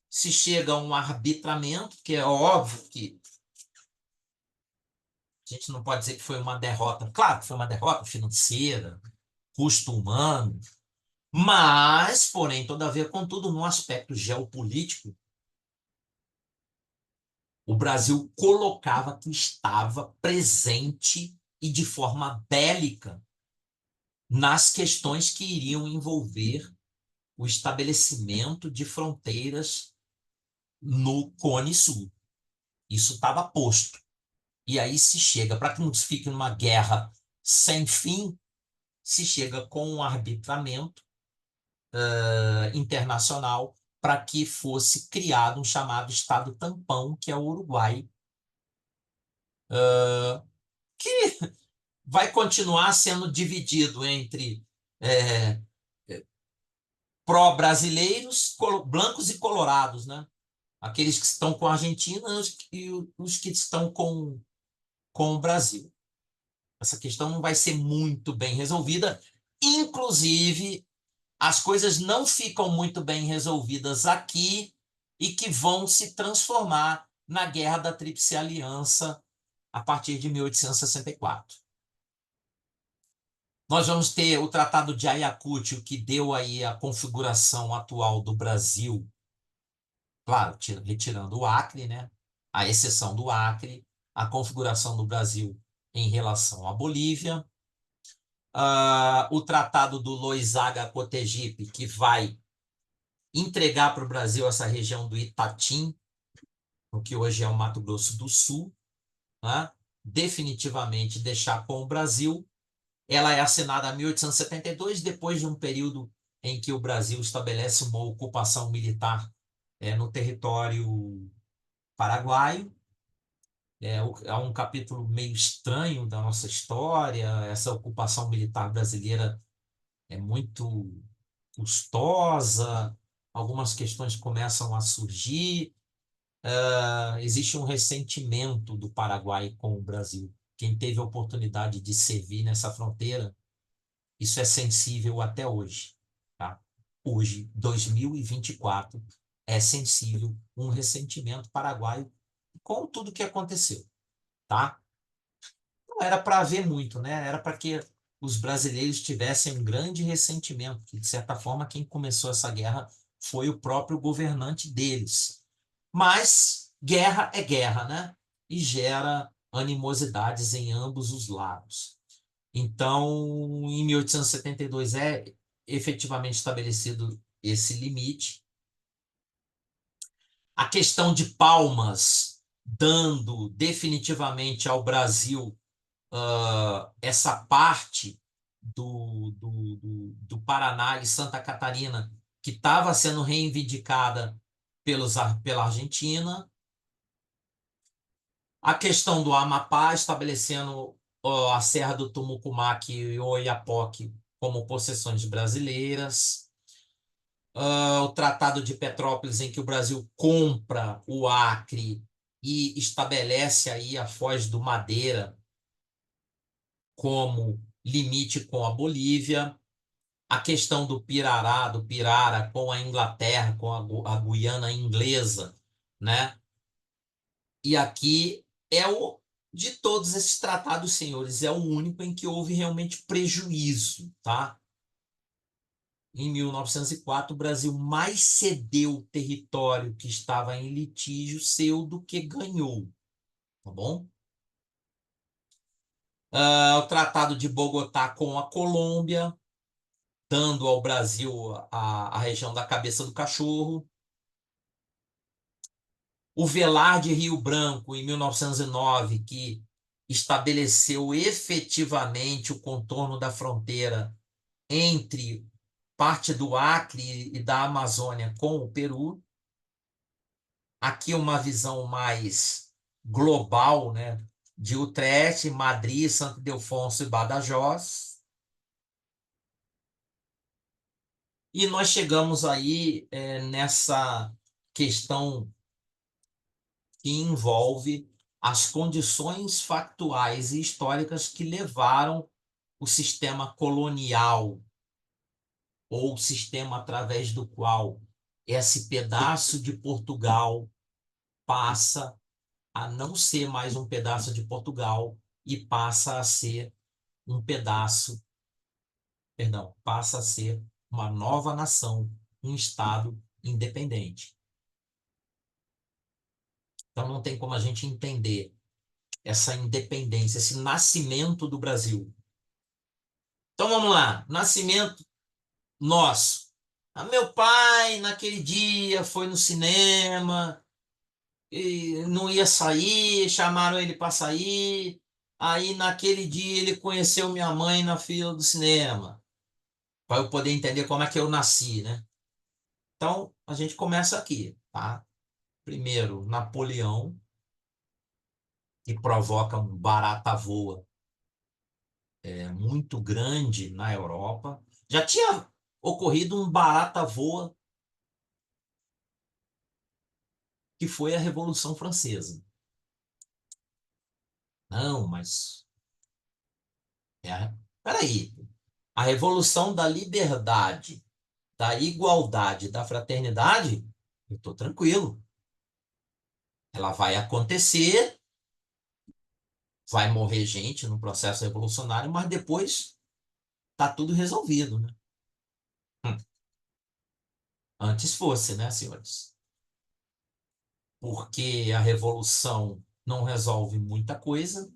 [SPEAKER 2] se chega a um arbitramento, que é óbvio que a gente não pode dizer que foi uma derrota. Claro que foi uma derrota financeira, custo humano, mas, porém, todavia, contudo, no aspecto geopolítico, o Brasil colocava que estava presente e de forma bélica nas questões que iriam envolver o estabelecimento de fronteiras no Cone Sul. Isso estava posto. E aí se chega, para que não fique numa guerra sem fim, se chega com um arbitramento internacional para que fosse criado um chamado Estado tampão, que é o Uruguai, que vai continuar sendo dividido entre é, pró-brasileiros, brancos e colorados, né? Aqueles que estão com a Argentina e os que estão com o Brasil. Essa questão não vai ser muito bem resolvida. Inclusive, as coisas não ficam muito bem resolvidas aqui e que vão se transformar na Guerra da Tríplice Aliança a partir de 1864. Nós vamos ter o Tratado de Ayacucho, que deu aí a configuração atual do Brasil, claro, retirando o Acre, né? A exceção do Acre, a configuração do Brasil em relação à Bolívia, o Tratado do Loisaga-Cotegipe, que vai entregar para o Brasil essa região do Itatim, o que hoje é o Mato Grosso do Sul, né? Definitivamente deixar com o Brasil. Ela é assinada em 1872, depois de um período em que o Brasil estabelece uma ocupação militar no território paraguaio. É um capítulo meio estranho da nossa história. Essa ocupação militar brasileira é muito custosa, algumas questões começam a surgir. Existe um ressentimento do Paraguai com o Brasil. Quem teve a oportunidade de servir nessa fronteira, isso é sensível até hoje. Tá? Hoje, 2024, é sensível um ressentimento paraguaio com tudo que aconteceu. Tá? Não era para haver muito, né? Era para que os brasileiros tivessem um grande ressentimento, que, de certa forma, quem começou essa guerra foi o próprio governante deles. Mas guerra é guerra, né? E gera animosidades em ambos os lados. Então, em 1872 é efetivamente estabelecido esse limite. A questão de Palmas, dando definitivamente ao Brasil essa parte do Paraná e Santa Catarina que estava sendo reivindicada pela Argentina. A questão do Amapá, estabelecendo a Serra do Tumucumaque e o Oiapoque como possessões brasileiras. O Tratado de Petrópolis, em que o Brasil compra o Acre e estabelece aí a Foz do Madeira como limite com a Bolívia. A questão do Pirará, do Pirara, com a Inglaterra, com a Guiana inglesa, né? E aqui é o de todos esses tratados, senhores, é o único em que houve realmente prejuízo, tá? Em 1904, o Brasil mais cedeu território que estava em litígio seu do que ganhou, tá bom? O Tratado de Bogotá com a Colômbia, dando ao Brasil a região da Cabeça do Cachorro. O Velar de Rio Branco, em 1909, que estabeleceu efetivamente o contorno da fronteira entre parte do Acre e da Amazônia com o Peru. Aqui uma visão mais global, né, de Utrecht, Madrid, Santo Ildefonso e Badajoz. E nós chegamos aí nessa questão que envolve as condições factuais e históricas que levaram o sistema colonial, ou o sistema através do qual esse pedaço de Portugal passa a não ser mais um pedaço de Portugal e passa a ser um pedaço, perdão, passa a ser uma nova nação, um Estado independente. Então não tem como a gente entender essa independência, esse nascimento do Brasil. Então vamos lá, nascimento nosso. Meu pai, naquele dia, foi no cinema, e não ia sair, chamaram ele para sair. Aí, naquele dia, ele conheceu minha mãe na fila do cinema, para eu poder entender como é que eu nasci, né? Então, a gente começa aqui, tá? Primeiro, Napoleão, que provoca um barata-voa muito grande na Europa. Já tinha ocorrido um barata-voa, que foi a Revolução Francesa. Não, mas... Peraí. A Revolução da Liberdade, da Igualdade, da Fraternidade, eu estou tranquilo. Ela vai acontecer, vai morrer gente no processo revolucionário, mas depois tá tudo resolvido, né? Hum. Antes fosse, né, senhores? Porque a revolução não resolve muita coisa.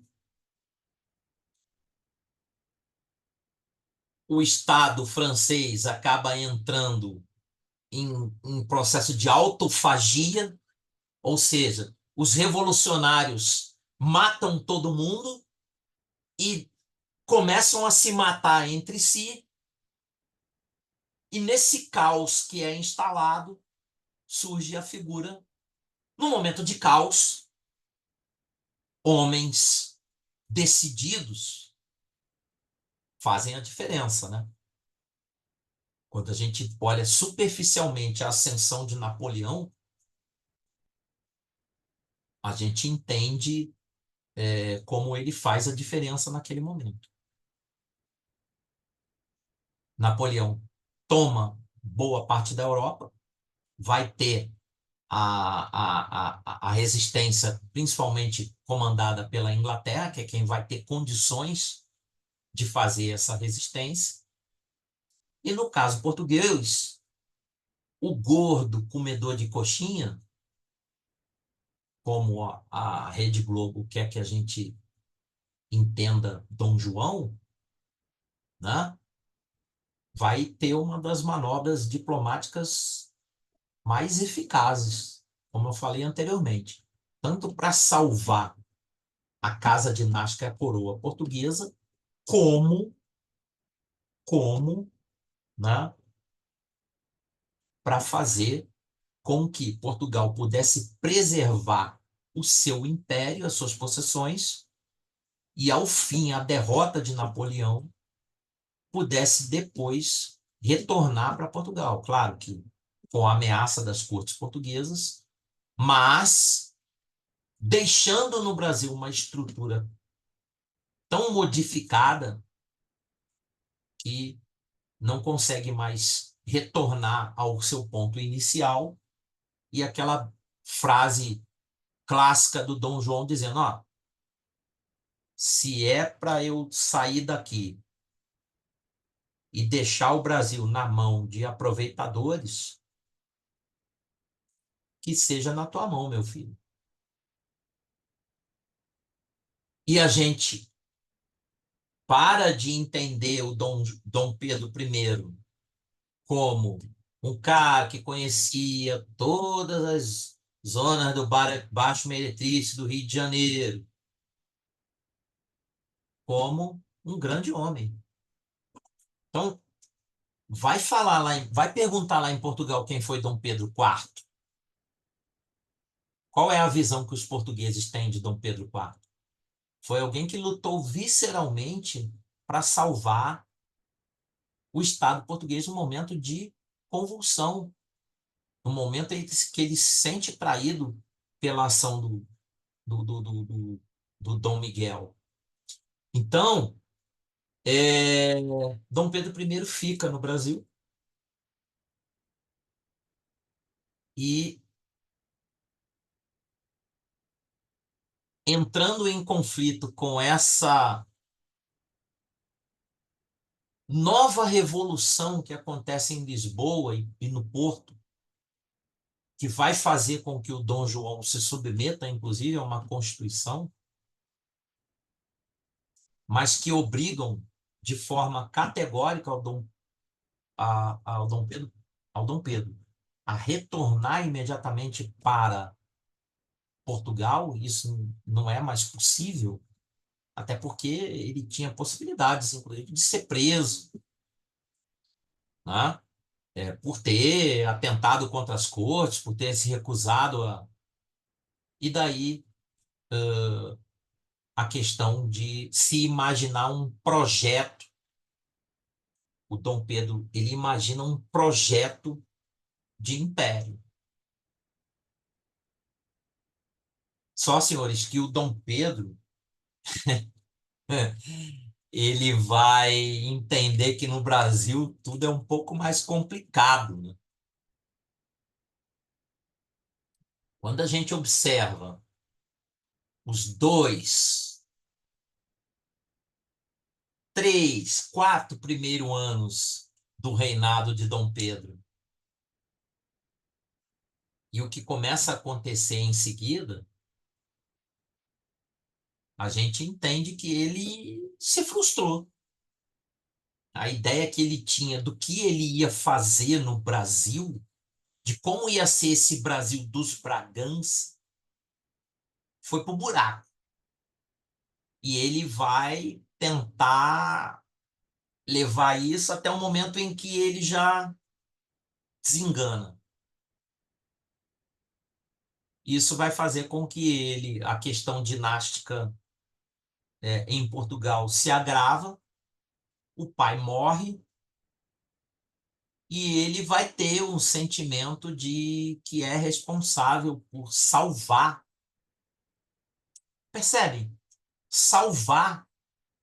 [SPEAKER 2] O Estado francês acaba entrando em processo de autofagia, ou seja, os revolucionários matam todo mundo e começam a se matar entre si, e nesse caos que é instalado, surge a figura, no momento de caos, homens decididos fazem a diferença, né? Quando a gente olha superficialmente a ascensão de Napoleão, a gente entende como ele faz a diferença naquele momento. Napoleão toma boa parte da Europa, vai ter a resistência, principalmente comandada pela Inglaterra, que é quem vai ter condições de fazer essa resistência. E no caso português, o gordo comedor de coxinha, como a Rede Globo quer que a gente entenda Dom João, né, vai ter uma das manobras diplomáticas mais eficazes, como eu falei anteriormente, tanto para salvar a casa dinástica e a coroa portuguesa, como, né, para fazer com que Portugal pudesse preservar o seu império, as suas possessões, e ao fim, a derrota de Napoleão pudesse depois retornar para Portugal. Claro que com a ameaça das cortes portuguesas, mas deixando no Brasil uma estrutura tão modificada que não consegue mais retornar ao seu ponto inicial, e aquela frase clássica do Dom João dizendo, ó, se é para eu sair daqui e deixar o Brasil na mão de aproveitadores, que seja na tua mão, meu filho. E a gente para de entender o Dom Pedro I como um cara que conhecia todas as zonas do Baixo Meretrício do Rio de Janeiro, como um grande homem. Então, vai perguntar lá em Portugal quem foi Dom Pedro IV. Qual é a visão que os portugueses têm de Dom Pedro IV? Foi alguém que lutou visceralmente para salvar o Estado português no momento de convulsão, no momento em que ele se sente traído pela ação do Dom Miguel. Então, Dom Pedro I fica no Brasil e, entrando em conflito com essa nova revolução que acontece em Lisboa e no Porto, que vai fazer com que o Dom João se submeta, inclusive, a uma constituição, mas que obrigam de forma categórica ao Dom Pedro a retornar imediatamente para Portugal. Isso não é mais possível, até porque ele tinha possibilidades, inclusive, de ser preso, né? Por ter atentado contra as cortes, por ter se recusado a... E daí a questão de se imaginar um projeto. O Dom Pedro, ele imagina um projeto de império. Só, senhores, que o Dom Pedro ele vai entender que no Brasil tudo é um pouco mais complicado, né? Quando a gente observa os 2, 3, 4 primeiros anos do reinado de Dom Pedro e o que começa a acontecer em seguida, a gente entende que ele se frustrou. A ideia que ele tinha do que ele ia fazer no Brasil, de como ia ser esse Brasil dos Bragança, foi pro buraco. E ele vai tentar levar isso até o momento em que ele já desengana. Isso vai fazer com que a questão dinástica em Portugal se agrava, o pai morre e ele vai ter um sentimento de que é responsável por salvar, percebe? Salvar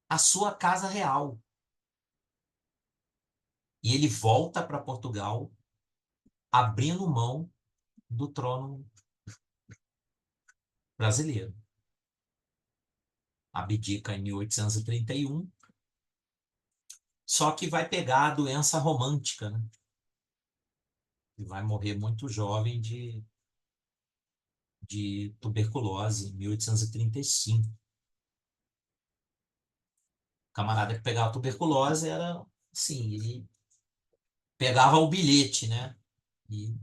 [SPEAKER 2] a sua casa real. E ele volta para Portugal, abrindo mão do trono brasileiro. Abdica em 1831, só que vai pegar a doença romântica, né? E vai morrer muito jovem de tuberculose, em 1835. O camarada que pegava tuberculose era assim, ele pegava o bilhete, né? E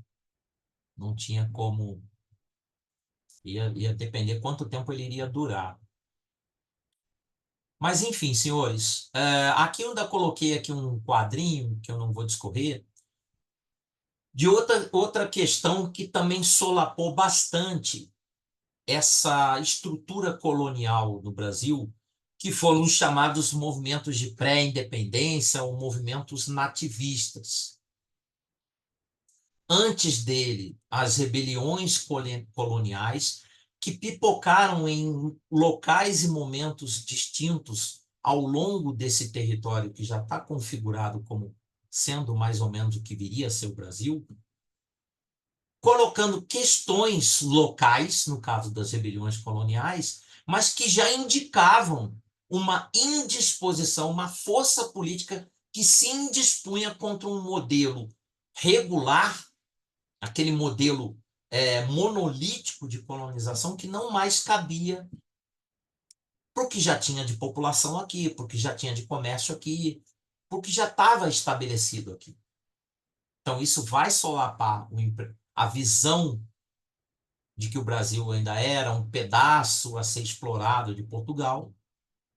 [SPEAKER 2] não tinha como, ia depender quanto tempo ele iria durar. Mas enfim, senhores, aqui eu ainda coloquei aqui um quadrinho que eu não vou discorrer, de outra questão que também solapou bastante essa estrutura colonial no Brasil, que foram os chamados movimentos de pré-independência ou movimentos nativistas. Antes dele, as rebeliões coloniais, que pipocaram em locais e momentos distintos ao longo desse território que já está configurado como sendo mais ou menos o que viria a ser o Brasil, colocando questões locais, no caso das rebeliões coloniais, mas que já indicavam uma indisposição, uma força política que se indispunha contra um modelo regular, aquele modelo monolítico de colonização que não mais cabia para o que já tinha de população aqui, para o que já tinha de comércio aqui, para o que já estava estabelecido aqui. Então, isso vai solapar a visão de que o Brasil ainda era um pedaço a ser explorado de Portugal.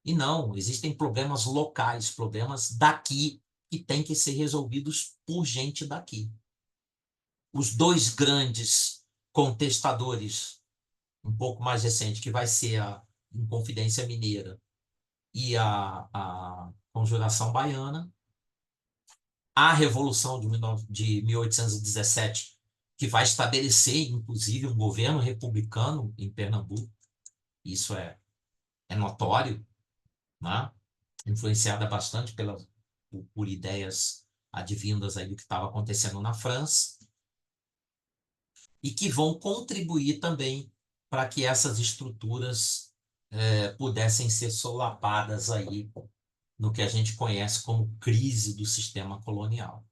[SPEAKER 2] E não, existem problemas locais, problemas daqui, que têm que ser resolvidos por gente daqui. Os dois grandes contestadores, um pouco mais recente, que vai ser a Inconfidência Mineira e a Conjuração Baiana, a Revolução de 1817, que vai estabelecer, inclusive, um governo republicano em Pernambuco. Isso é notório, né? Influenciada bastante por ideias advindas aí do que estava acontecendo na França, e que vão contribuir também para que essas estruturas pudessem ser solapadas aí no que a gente conhece como crise do sistema colonial.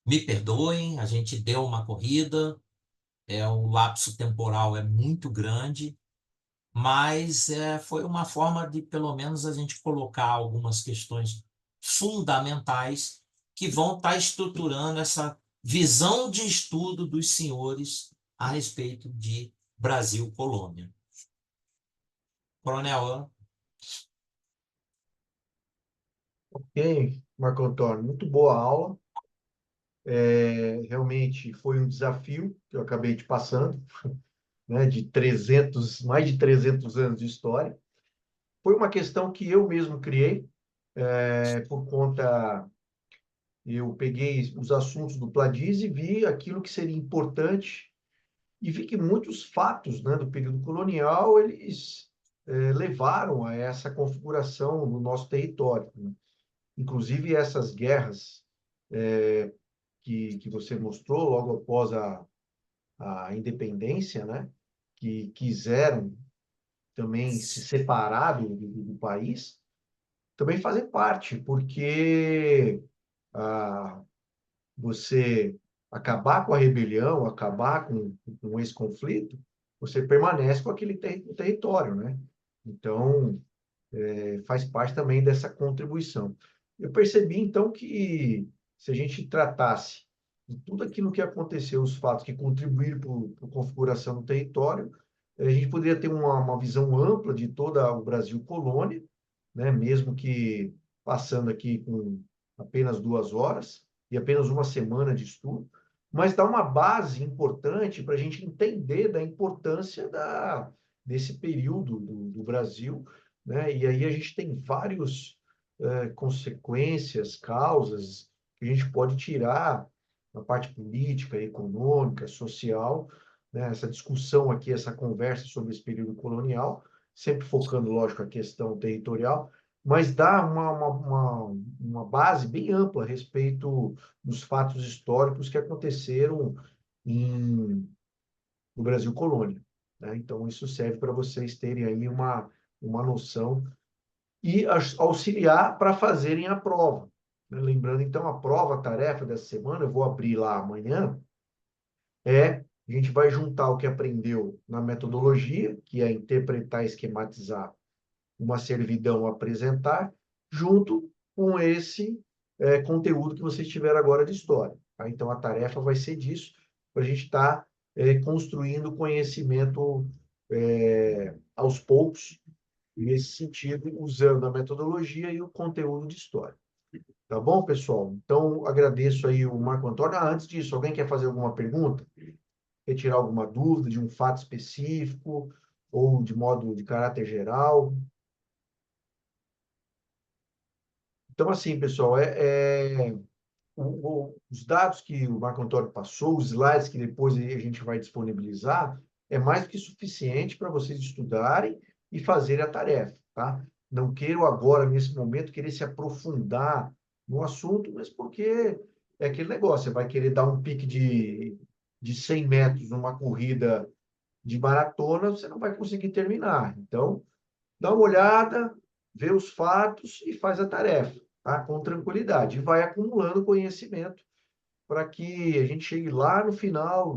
[SPEAKER 2] Me perdoem, a gente deu uma corrida, o lapso temporal é muito grande, mas foi uma forma de, pelo menos, a gente colocar algumas questões fundamentais que vão estar estruturando essa visão de estudo dos senhores a respeito de Brasil colônia. Coronel,
[SPEAKER 1] Ok, Marco Antônio, muito boa aula. Realmente foi um desafio que eu acabei te passando, né, de 300, mais de 300 anos de história. Foi uma questão que eu mesmo criei, por conta, eu peguei os assuntos do Pladis e vi aquilo que seria importante e vi que muitos fatos, né, do período colonial, eles levaram a essa configuração no nosso território, né? Inclusive essas guerras que você mostrou logo após a independência, né, que quiseram também se separar do país, também fazem parte, porque ah, você acabar com a rebelião, acabar com esse conflito, você permanece com aquele território, né? Então, faz parte também dessa contribuição. Eu percebi, então, que se a gente tratasse de tudo aquilo que aconteceu, os fatos que contribuíram para a configuração do território, a gente poderia ter uma visão ampla de toda o Brasil colônia, né? Mesmo que passando aqui com apenas 2 horas e apenas uma semana de estudo, mas dá uma base importante para a gente entender da importância desse período do Brasil, né? E aí a gente tem vários consequências, causas que a gente pode tirar na parte política, econômica, social, né? Essa discussão aqui, essa conversa sobre esse período colonial, sempre focando, lógico, a questão territorial, mas dá uma base bem ampla a respeito dos fatos históricos que aconteceram no Brasil colônia, né? Então, isso serve para vocês terem aí uma noção e auxiliar para fazerem a prova, né? Lembrando, então, a prova, a tarefa dessa semana, eu vou abrir lá amanhã, a gente vai juntar o que aprendeu na metodologia, que é interpretar, esquematizar uma servidão a apresentar, junto com esse conteúdo que vocês tiveram agora de história. Tá? Então, a tarefa vai ser disso, para a gente estar construindo conhecimento aos poucos, nesse sentido, usando a metodologia e o conteúdo de história. Tá bom, pessoal? Então, agradeço aí o Marco Antônio. Antes disso, alguém quer fazer alguma pergunta? retirar alguma dúvida de um fato específico ou de modo de caráter geral. Então, assim, pessoal, os dados que o Marco Antônio passou, os slides que depois a gente vai disponibilizar, é mais do que suficiente para vocês estudarem e fazerem a tarefa, tá? Não quero agora, nesse momento, querer se aprofundar no assunto, mas porque é aquele negócio, você vai querer dar um pique de 100 metros numa corrida de maratona, você não vai conseguir terminar. Então, dá uma olhada, vê os fatos e faz a tarefa, tá? Com tranquilidade. E vai acumulando conhecimento para que a gente chegue lá no final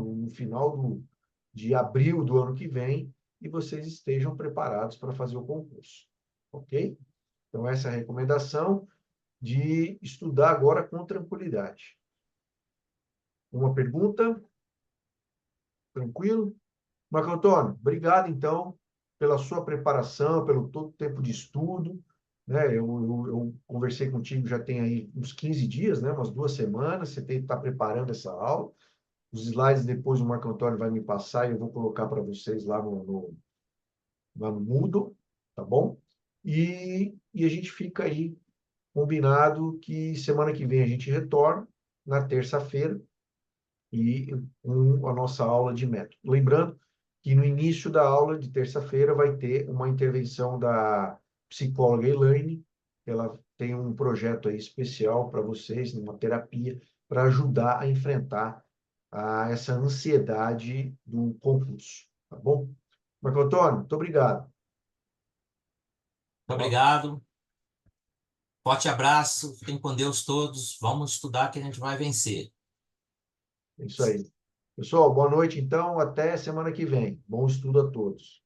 [SPEAKER 1] de abril do ano que vem, e vocês estejam preparados para fazer o concurso. Ok? Então, essa é a recomendação de estudar agora com tranquilidade. Uma pergunta? Tranquilo? Marco Antônio, obrigado, então, pela sua preparação, pelo todo o tempo de estudo, né? Eu conversei contigo já tem aí uns 15 dias, né? Umas 2 semanas, você tem que estar preparando essa aula. Os slides depois o Marco Antônio vai me passar e eu vou colocar para vocês lá no Moodle, tá bom? E a gente fica aí combinado que semana que vem a gente retorna, na terça-feira, e com a nossa aula de método. Lembrando que no início da aula de terça-feira vai ter uma intervenção da psicóloga Elaine. Ela tem um projeto aí especial para vocês, uma terapia, para ajudar a enfrentar essa ansiedade do concurso, tá bom? Marco Antônio, muito obrigado.
[SPEAKER 2] Muito obrigado. Forte abraço. Fiquem com Deus todos. Vamos estudar que a gente vai vencer.
[SPEAKER 1] É isso aí. Pessoal, boa noite, então. Até semana que vem. Bom estudo a todos.